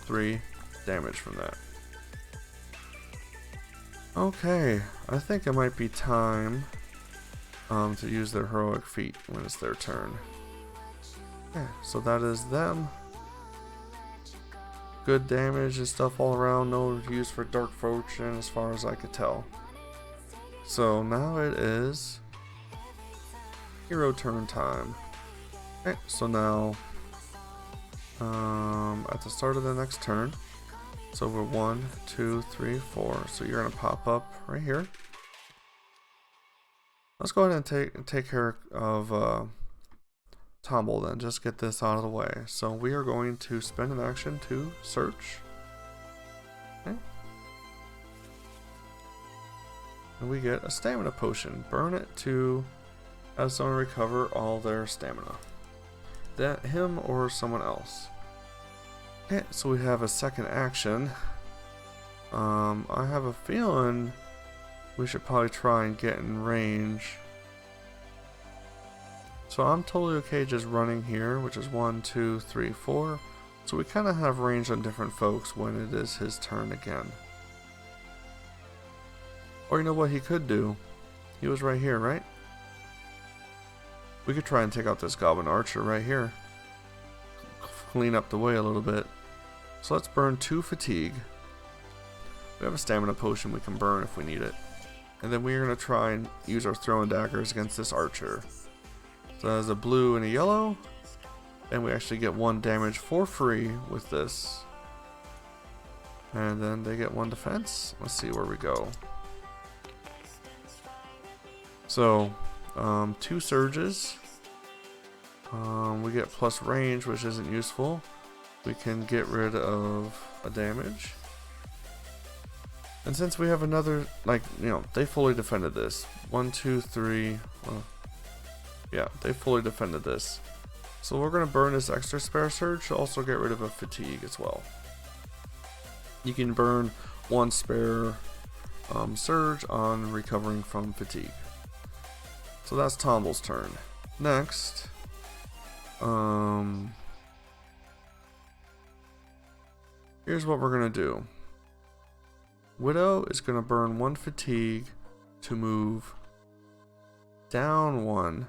3 damage from that. Okay, I think it might be time to use their heroic feat when it's their turn. Okay, so that is them. Good damage and stuff all around, no use for Dark Fortune as far as I could tell. So now it is hero turn time. Okay, so now at the start of the next turn, so we're 1, 2, 3, 4. So you're gonna pop up right here. Let's go ahead and take care of Tomble then. Just get this out of the way. So we are going to spend an action to search. Okay. And we get a stamina potion. Burn it to have someone recover all their stamina. That him or someone else. Okay, so we have a second action. I have a feeling we should probably try and get in range. So I'm totally okay just running here, which is 1, 2, 3, 4. So we kind of have range on different folks when it is his turn again. Or you know what he could do? He was right here, right? We could try and take out this Goblin Archer right here. Clean up the way a little bit. So let's burn 2 fatigue. We have a stamina potion we can burn if we need it. And then we're going to try and use our throwing daggers against this archer. So there's a blue and a yellow. And we actually get 1 damage for free with this. And then they get 1 defense. Let's see where we go. So 2 surges. We get plus range, which isn't useful. We can get rid of a damage. And since we have another, like, you know, they fully defended this. 1, 2, 3. Well, yeah, they fully defended this. So we're going to burn this extra spare surge to also get rid of a fatigue as well. You can burn 1 spare surge on recovering from fatigue. So that's Tomble's turn. Next, here's what we're gonna do. Widow is gonna burn 1 fatigue to move down 1,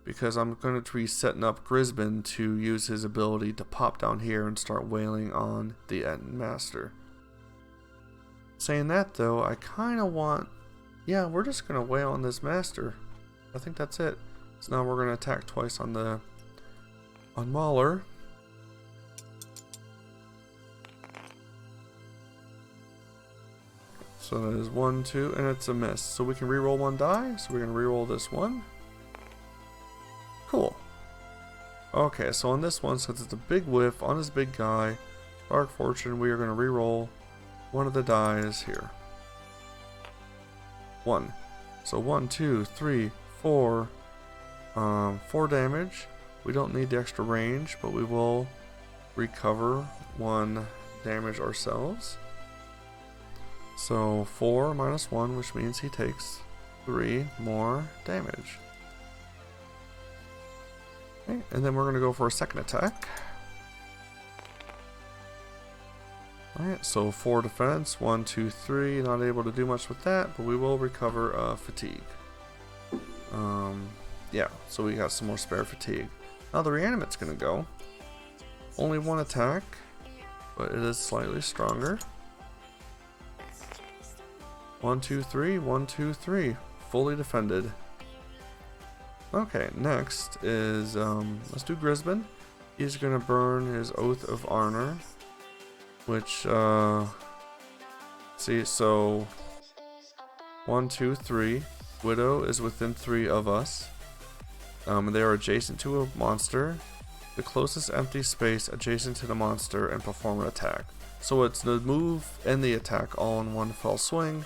because I'm going to be setting up Grisbin to use his ability to pop down here and start wailing on the Etten Master. Saying that though, I kind of want, yeah, we're just gonna wail on this Master. I think that's it. So now we're gonna attack twice on Mauler. So that is 1, 2, and it's a miss. So we can reroll one die. So we're going to reroll this one. Cool. Okay, so on this one, since it's a big whiff on this big guy, Dark Fortune, we are going to reroll one of the dies here. 1. So 1, 2, 3, 4. 4 damage. We don't need the extra range, but we will recover 1 damage ourselves. So 4 minus 1, which means he takes 3 more damage. Okay, and then we're going to go for a second attack. Alright, so 4 defense, 1, 2, 3. Not able to do much with that, but we will recover fatigue. Yeah, so we got some more spare fatigue. Now the reanimate's going to go. Only 1 attack, but it is slightly stronger. 1, 2, 3, 1, 2, 3. Fully defended. Okay, next is, let's do Grisbin. He's going to burn his Oath of Honor, which, see, so 1, 2, 3. Widow is within 3 of us. They are adjacent to a monster. The closest empty space adjacent to the monster and perform an attack. So it's the move and the attack all in one fell swing.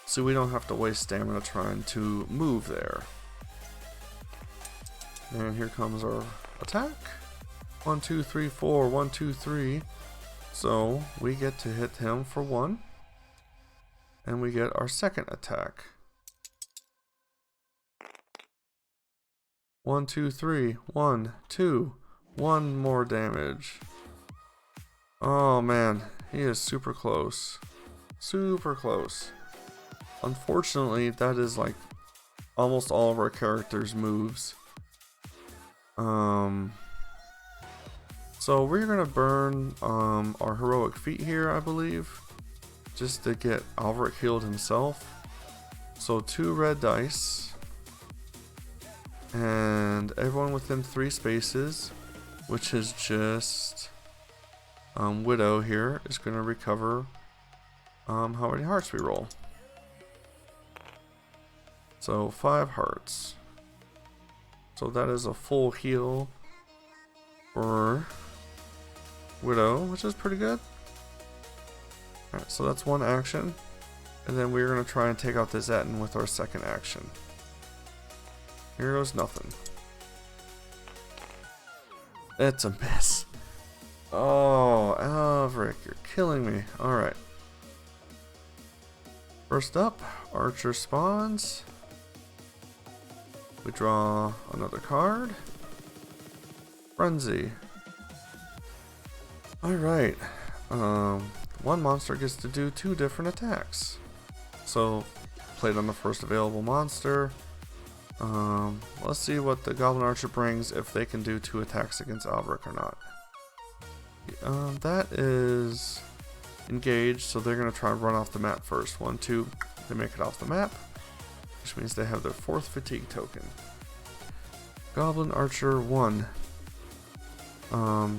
So we don't have to waste stamina trying to move there. And here comes our attack. 1, 2, 3, 4. 1, 2, 3. So we get to hit him for 1. And we get our second attack. 1, 2, 3. 1, 2. 1 more damage. Oh man, he is super close. Super close. Unfortunately, that is like almost all of our characters' moves. So we're gonna burn our heroic feat here, I believe, just to get Alveric healed himself. So 2 red dice. And everyone within 3 spaces, which is just Widow here, is going to recover how many hearts we roll. So 5 hearts. So that is a full heal for Widow, which is pretty good. Alright, so that's 1 action. And then we're going to try and take out the Zeton with our second action. Here goes nothing. It's a miss. Oh, Alveric, you're killing me. Alright. First up, Archer spawns. We draw another card. Frenzy. Alright. One monster gets to do 2 different attacks. So, played on the first available monster. Let's see what the Goblin Archer brings, if they can do 2 attacks against Alveric or not. That is engaged, so they're going to try and run off the map first. 1, 2, they make it off the map, which means they have their 4th fatigue token. Goblin Archer 1.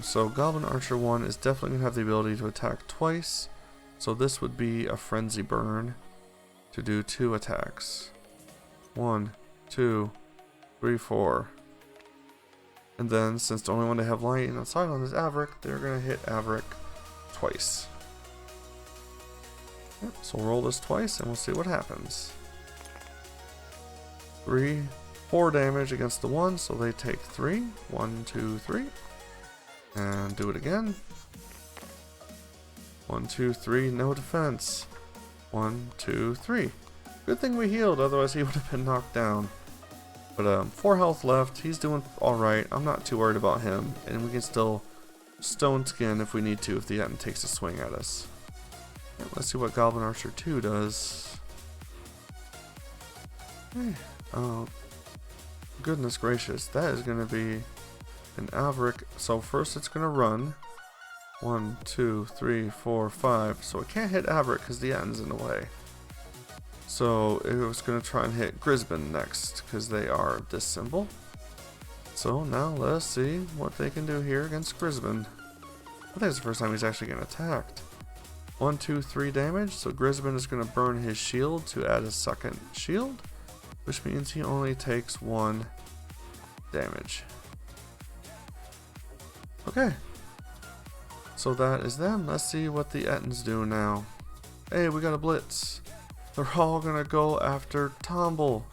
So Goblin Archer 1 is definitely going to have the ability to attack twice, so this would be a Frenzy Burn to do 2 attacks. 1, 2, 3, 4. And then, since the only one they have lying outside on is Alveric, they're going to hit Alveric twice. Yep, so we'll roll this twice and we'll see what happens. 4 damage against the 1, so they take 3. 1, 2, 3. And do it again. 1, 2, 3, no defense. 1, 2, 3. Good thing we healed, otherwise he would have been knocked down. But 4 health left, he's doing alright, I'm not too worried about him, and we can still stone skin if we need to, if the Zeton takes a swing at us. Right, let's see what Goblin Archer 2 does. Hey, oh, goodness gracious, that is going to be an Alveric. So first it's going to run. 1, 2, 3, 4, 5, so it can't hit Alveric because the Zeton's in the way. So it was going to try and hit Grisbin next, because they are this symbol. So now let's see what they can do here against Grisbin. I think it's the first time he's actually getting attacked. 1, 2, 3 damage. So Grisbin is going to burn his shield to add a second shield, which means he only takes 1 damage. Okay. So that is them. Let's see what the Ettins do now. Hey, we got a blitz. They're all gonna go after Tomble.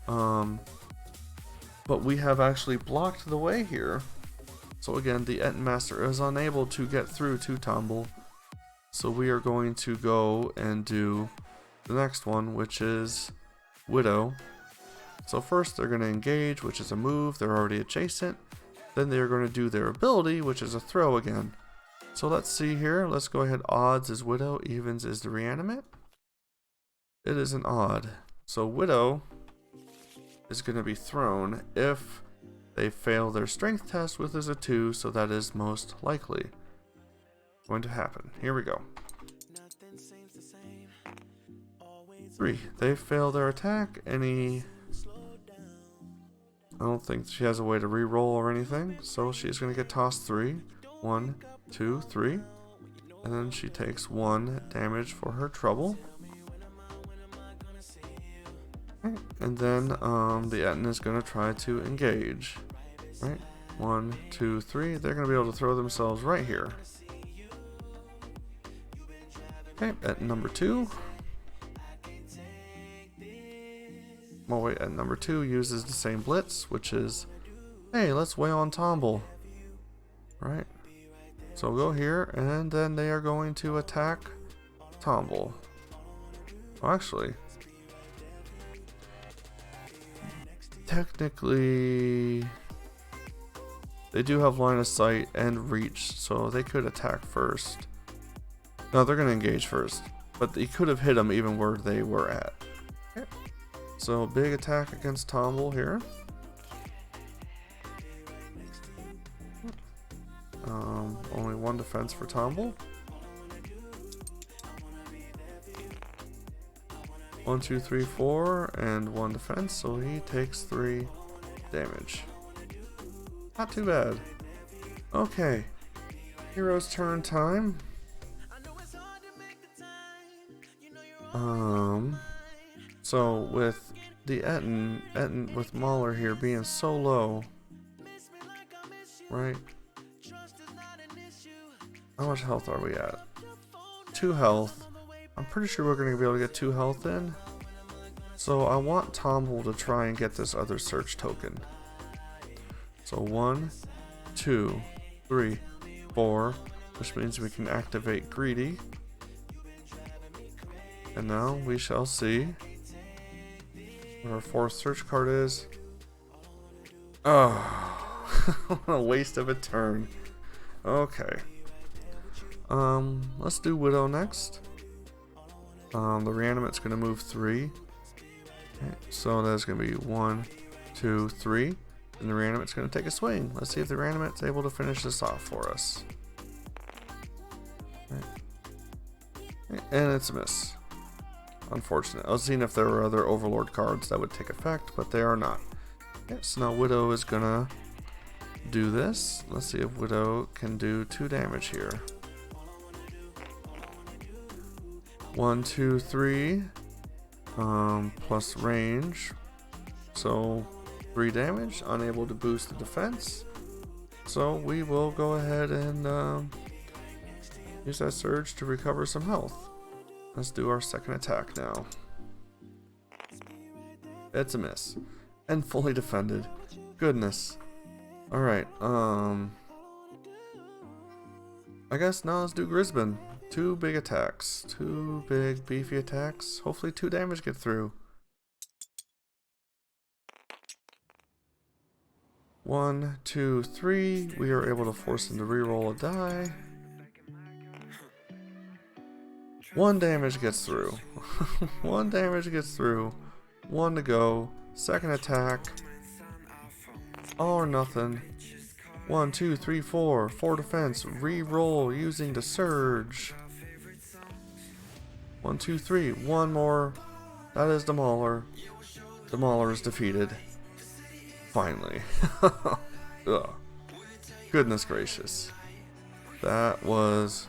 But we have actually blocked the way here. So again, the Ettin Master is unable to get through to Tomble. So we are going to go and do the next one, which is Widow. So first they're going to engage, which is a move. They're already adjacent. Then they're going to do their ability, which is a throw again. So let's see here. Let's go ahead. Odds is Widow. Evens is the Reanimate. It is an odd. So Widow is going to be thrown if they fail their strength test, which is a 2. So that is most likely going to happen. Here we go. 3. They fail their attack. I don't think she has a way to re-roll or anything, so she's going to get tossed 3. 1, 2, 3. And then she takes 1 damage for her trouble. Okay. And then the Ettin is going to try to engage. Right? 1, 2, 3. They're going to be able to throw themselves right here. Okay, at number 2. Oh wait, at number 2 uses the same blitz, which is, hey, let's wail on Tomble. Right? So we'll go here, and then they are going to attack Tomble. Well, actually, technically, they do have line of sight and reach, so they could attack first. No, they're going to engage first, but they could have hit them even where they were at. Okay. So big attack against Tomble here. Only 1 defense for Tomble. 1, 2, 3, 4, and 1 defense, so he takes 3 damage. Not too bad. Okay, hero's turn time. So with the Ettin with Mauler here being so low, right? How much health are we at? 2 health. I'm pretty sure we're going to be able to get 2 health in. So I want Tomble to try and get this other search token. So 1, 2, 3, 4, which means we can activate Greedy. And now we shall see what our 4th search card is. Oh, what a waste of a turn. Okay. Let's do Widow next. The Reanimate's going to move 3. Okay, so that's going to be 1, 2, 3. And the Reanimate's going to take a swing. Let's see if the Reanimate's able to finish this off for us. Okay. And it's a miss. Unfortunate. I was seeing if there were other Overlord cards that would take effect, but they are not. Okay, so now Widow is gonna do this. Let's see if Widow can do 2 damage here. 1, 2, 3, plus range, so 3 damage. Unable to boost the defense, so we will go ahead and use that surge to recover some health. Let's do our second attack now. It's a miss. And fully defended. Goodness. Alright, I guess now let's do Grisbin. 2 big attacks. 2 big beefy attacks. Hopefully 2 damage get through. 1, 2, 3. We are able to force him to reroll a die. 1 damage gets through. 1 damage gets through. 1 to go. Second attack. All or nothing. 1, 2, 3, 4. 4 defense. Re-roll using the surge. 1, 2, 3. 1 more. That is the Mauler. The Mauler is defeated. Finally. Ugh. Goodness gracious. That was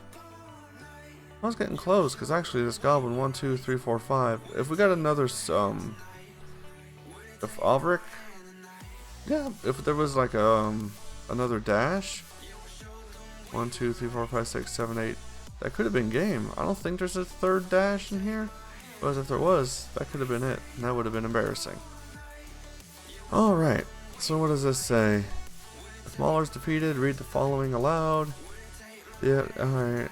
I was getting close, because actually this goblin, 1, 2, 3, 4, 5. If we got another, if Alveric, yeah, if there was like another dash, 1, 2, 3, 4, 5, 6, 7, 8, that could have been game. I don't think there's a third dash in here, but if there was, that could have been it, and that would have been embarrassing. Alright, so what does this say? If Mauler's defeated, read the following aloud. The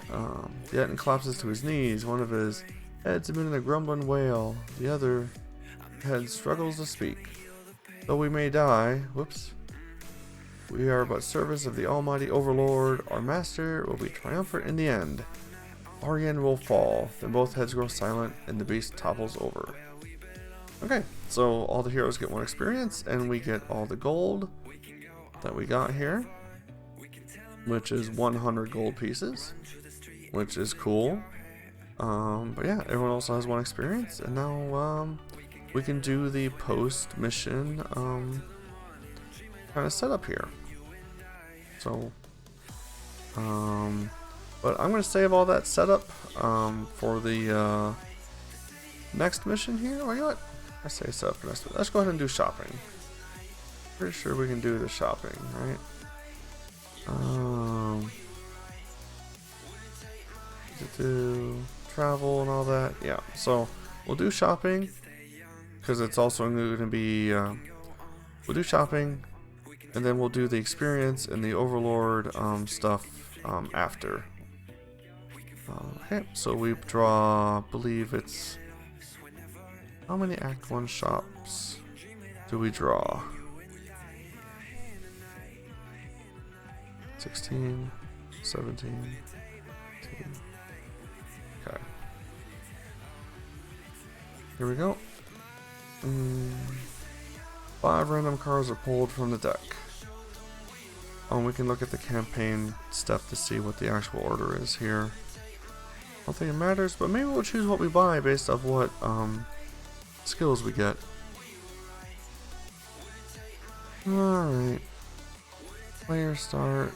Jeten collapses to his knees. One of his heads emitting a grumbling wail. The other head struggles to speak. Though we may die, we are but servants of the almighty overlord. Our master will be triumphant in the end. Aryan will fall. Then both heads grow silent and the beast topples over. Okay, so all the heroes get 1 experience, and we get all the gold that we got here, which is 100 gold pieces, which is cool. But yeah, everyone also has 1 experience, and now we can do the post mission kind of setup here. So, but I'm gonna save all that setup for the next mission here. Oh, you know what? I say setup for next one. Let's go ahead and do shopping. Pretty sure we can do the shopping, right? Do travel and all that. Yeah, so we'll do shopping because it's also going to be we'll do shopping, and then we'll do the experience and the overlord stuff after. Okay, so we draw, I believe it's, how many Act 1 shops do we draw? 16, 17, 18. Okay. Here we go. 5 random cards are pulled from the deck. We can look at the campaign stuff to see what the actual order is here. I don't think it matters, but maybe we'll choose what we buy based off what skills we get. Alright. Player start.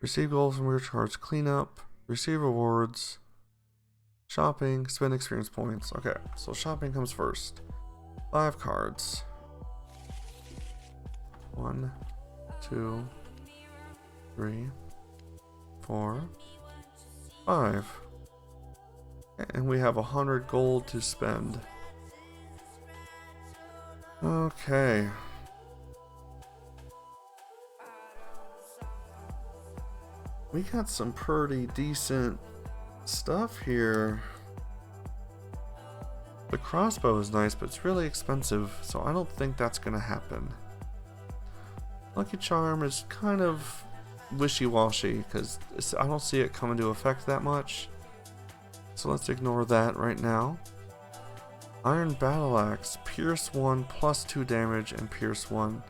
Receive gold from your cards. Clean up. Receive rewards. Shopping. Spend experience points. Okay, so shopping comes first. 5 cards. 1, 2, 3, 4, 5. And we have 100 gold to spend. Okay. We got some pretty decent stuff here. The crossbow is nice, but it's really expensive, so I don't think that's gonna happen. Lucky Charm is kind of wishy-washy, because I don't see it come into effect that much. So let's ignore that right now. Iron Battle Axe, Pierce 1, plus 2 damage, and Pierce 1.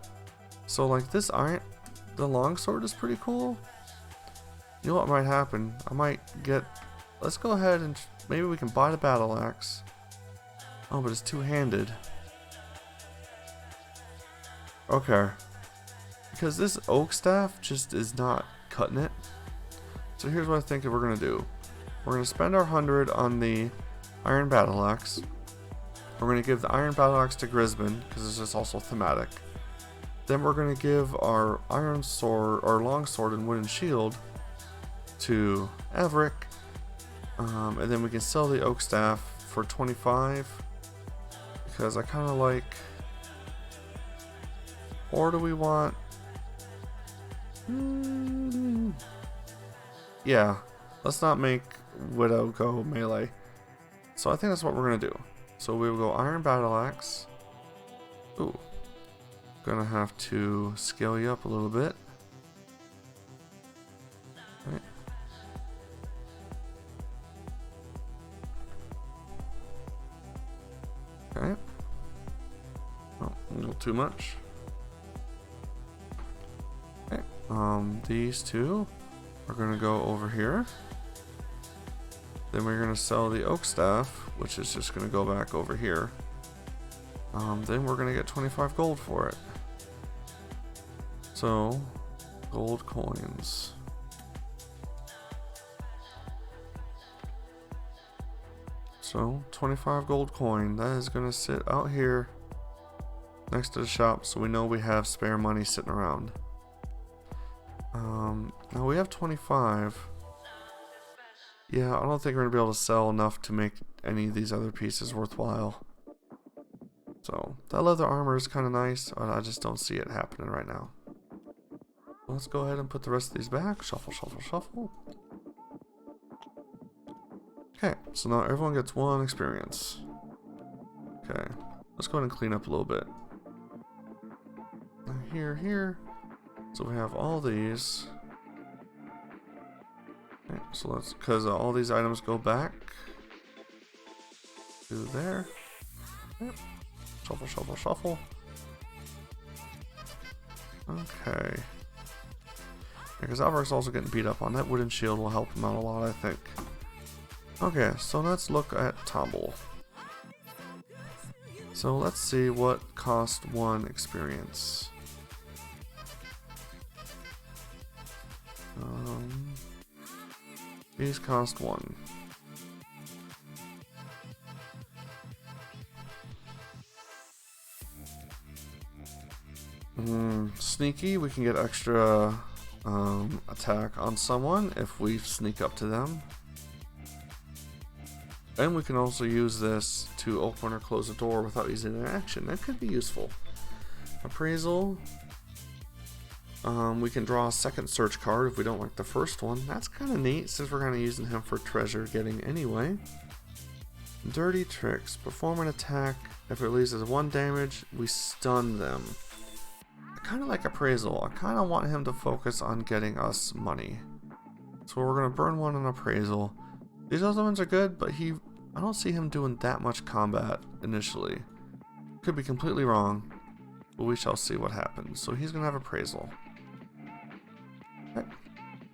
So like this the longsword is pretty cool. You know what might happen? I might get, let's go ahead and maybe we can buy the Battle Axe. Oh, but it's two-handed. Okay. Because this oak staff just is not cutting it. So here's what I think we're going to do. We're going to spend our 100 on the Iron Battle Axe. We're going to give the Iron Battle Axe to Grisbin, because this is also thematic. Then we're going to give our Iron Sword, or Long Sword and Wooden Shield to Averick. And then we can sell the Oak Staff for 25. Because I kind of like... Or do we want... Yeah, let's not make Widow go melee. So I think that's what we're going to do. So we will go Iron Battle Axe. Ooh. Gonna have to scale you up a little bit. Right. Okay. Oh, a little too much. Okay. These two are gonna go over here. Then we're gonna sell the Oak Staff, which is just gonna go back over here. Then we're gonna get 25 gold for it. So, gold coins. So, 25 gold coin. That is going to sit out here next to the shop, so we know we have spare money sitting around. Now we have 25. Yeah, I don't think we're going to be able to sell enough to make any of these other pieces worthwhile. So, that leather armor is kind of nice, but I just don't see it happening right now. Let's go ahead and put the rest of these back. Shuffle, shuffle, shuffle. Okay, so now everyone gets 1 experience. Okay, let's go ahead and clean up a little bit. Here. So we have all these. Okay, so let's, because all these items go back to there. Yep. Shuffle, shuffle, shuffle. Okay. Because Alvarez also getting beat up on. That wooden shield will help him out a lot, I think. Okay, so let's look at Tobble. So let's see what cost 1 experience. These cost 1. Sneaky, we can get extra attack on someone if we sneak up to them. And we can also use this to open or close a door without using an action. That could be useful. Appraisal. We can draw a second search card if we don't like the first one. That's kind of neat since we're kind of using him for treasure getting anyway. Dirty tricks. Perform an attack. If it releases 1 damage, we stun them. I kind of like appraisal. I kind of want him to focus on getting us money. So we're going to burn 1 on appraisal. These other ones are good, but I don't see him doing that much combat initially. Could be completely wrong, but we shall see what happens. So he's going to have appraisal. Okay.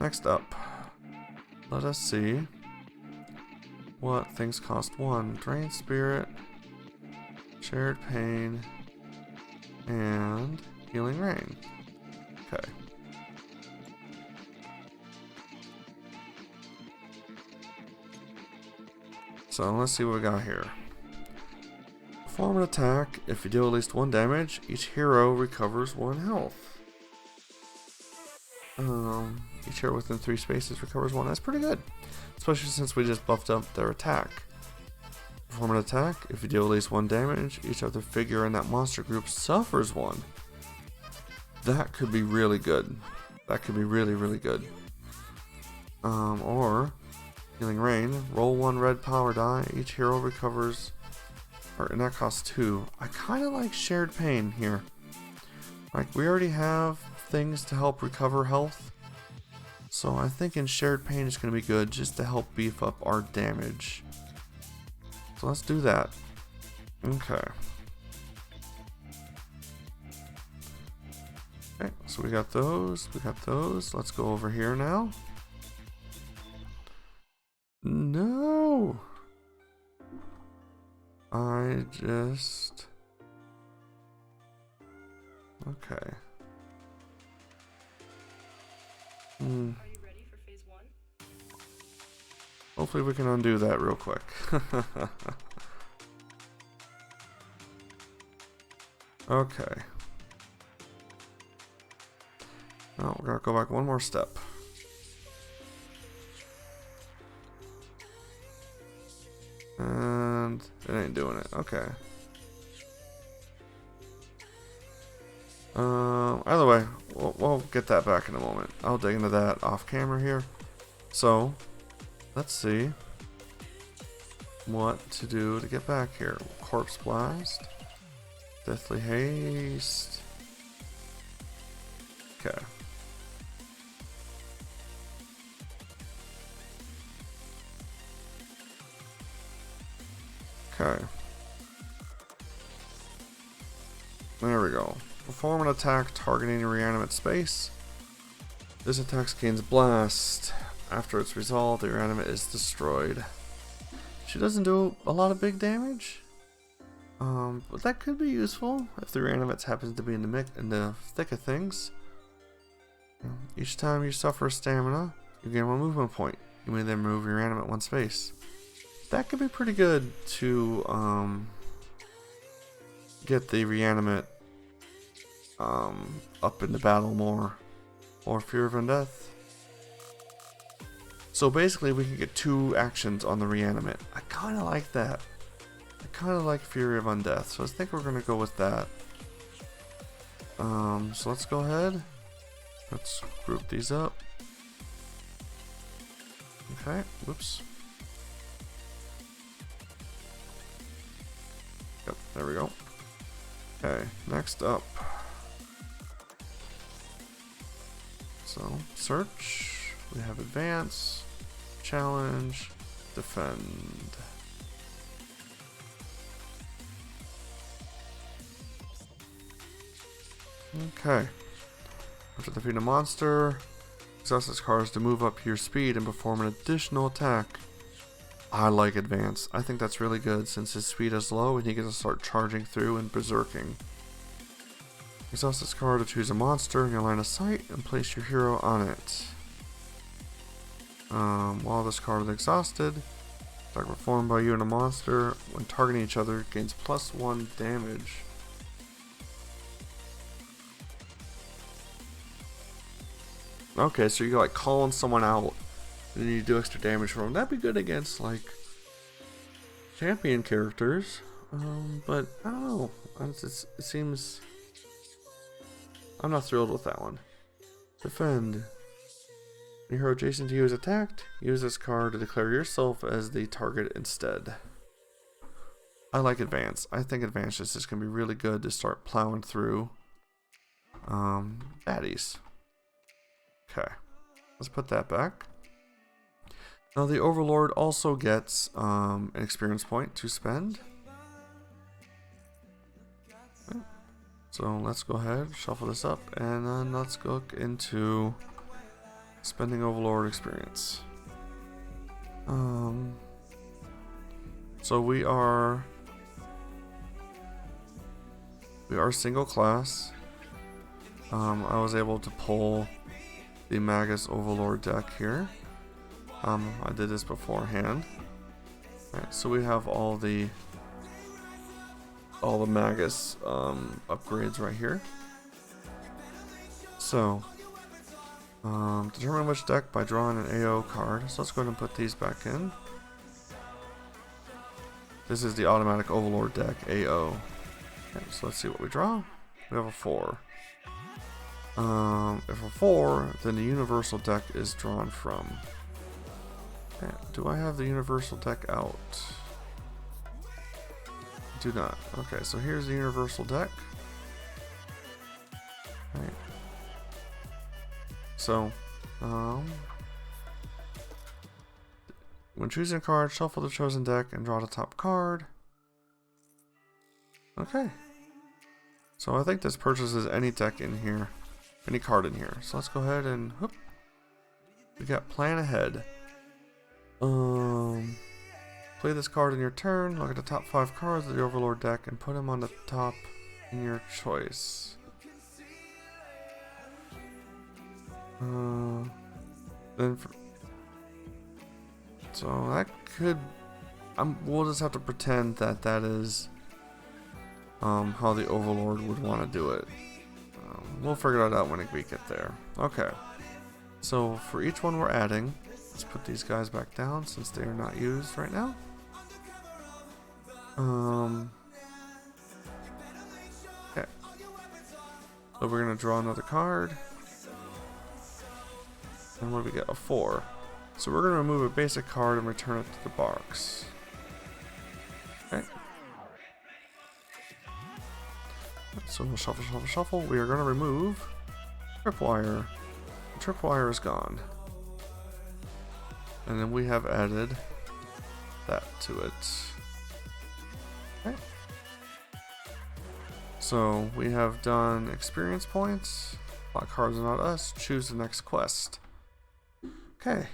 Next up, let us see what things cost 1. Drain Spirit, Shared Pain, and Healing Rain. Okay. So let's see what we got here. Perform an attack. If you deal at least 1 damage, each hero recovers 1 health. Each hero within 3 spaces recovers 1. That's pretty good, especially since we just buffed up their attack. Perform an attack. If you deal at least 1 damage, each other figure in that monster group suffers 1. That could be really good. That could be really, really good. Or Healing Rain. Roll 1 red power die. Each hero recovers, and that costs 2. I kind of like Shared Pain here. Like, we already have things to help recover health, so I think in Shared Pain is going to be good just to help beef up our damage. So let's do that. Okay. Okay, so we got those. Let's go over here now. No! I just... Okay. Are you ready for phase 1? Hopefully we can undo that real quick. Okay. Now we're gonna go back 1 more step. And it ain't doing it. Okay. Either way, we'll get that back in a moment. I'll dig into that off camera here. So, let's see what to do to get back here. Corpse Blast. Deathly Haste. Okay. Okay. There we go. Perform an attack targeting a reanimate space. This attack gains Blast. After it's resolved, the reanimate is destroyed. She doesn't do a lot of big damage, but that could be useful if the reanimate happens to be in the thick of things. Each time you suffer stamina, you gain 1 movement point. You may then move your animate 1 space. That could be pretty good to get the reanimate up into battle more. Or Fear of Undeath. So basically we can get 2 actions on the reanimate. I kind of like that. I kind of like Fury of Undeath, so I think we're going to go with that. So let's go ahead. Let's group these up. Okay, whoops. Yep, there we go. Okay, next up. So, search. We have advance, challenge, defend. Okay. After defeating a monster, exhaust its cards to move up your speed and perform an additional attack. I like advance. I think that's really good since his speed is low and he gets to start charging through and berserking. Exhaust its card to choose a monster in your line of sight and place your hero on it. While this card is exhausted, attack performed by you and a monster when targeting each other gains +1 damage. Okay, so you're like calling someone out and then you do extra damage for them. That'd be good against like champion characters. But I don't know. It seems I'm not thrilled with that one. Defend. Your hero adjacent to you is attacked. Use this card to declare yourself as the target instead. I like advance. I think advance is just gonna be really good to start plowing through baddies. Okay, let's put that back. Now the Overlord also gets an experience point to spend. Okay. So let's go ahead, shuffle this up, and then let's look into spending Overlord experience. So we are single class. I was able to pull the Magus Overlord deck here. I did this beforehand. Alright, so we have all the Magus upgrades right here. So determine which deck by drawing an AO card. So let's go ahead and put these back in. This is the automatic Overlord deck, AO. Okay, so let's see what we draw. We have a 4. If a 4, then the universal deck is drawn from. Okay, do I have the universal deck out? Do not. Okay, so here's the universal deck. Alright. So, when choosing a card, shuffle the chosen deck and draw the top card. Okay. So I think this purchases any deck in here. Any card in here. So let's go ahead and whoop. We got plan ahead. Play this card in your turn. Look at the top 5 cards of the Overlord deck and put them on the top in your choice. So that could. We'll just have to pretend that that is how the Overlord would want to do it. We'll figure that out when we get there. Okay. So for each one we're adding, let's put these guys back down since they are not used right now. Okay. So we're gonna draw another card. And what do we get? A 4. So we're gonna remove a basic card and return it to the box. Okay. So we'll shuffle, shuffle, shuffle. We are going to remove Tripwire. The Tripwire is gone. And then we have added that to it. Okay. So we have done experience points. Black cards are not us. Choose the next quest. Okay.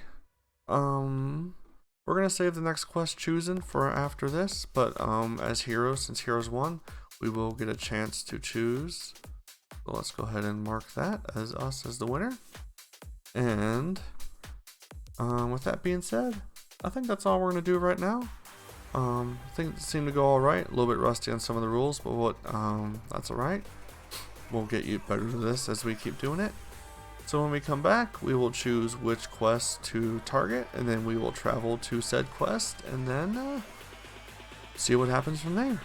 We're going to save the next quest chosen for after this. But as heroes, since heroes won, we will get a chance to choose So let's go ahead and mark that as us as the winner. And with that being said, I think that's all we're going to do right now. I think it seemed to go alright. A little bit rusty on some of the rules, but that's alright. We'll get you better to this as we keep doing it. So when we come back, we will choose which quest to target, and then we will travel to said quest, and then see what happens from there.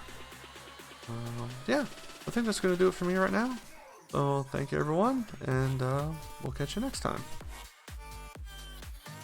Yeah, I think that's going to do it for me right now. So thank you everyone, and we'll catch you next time.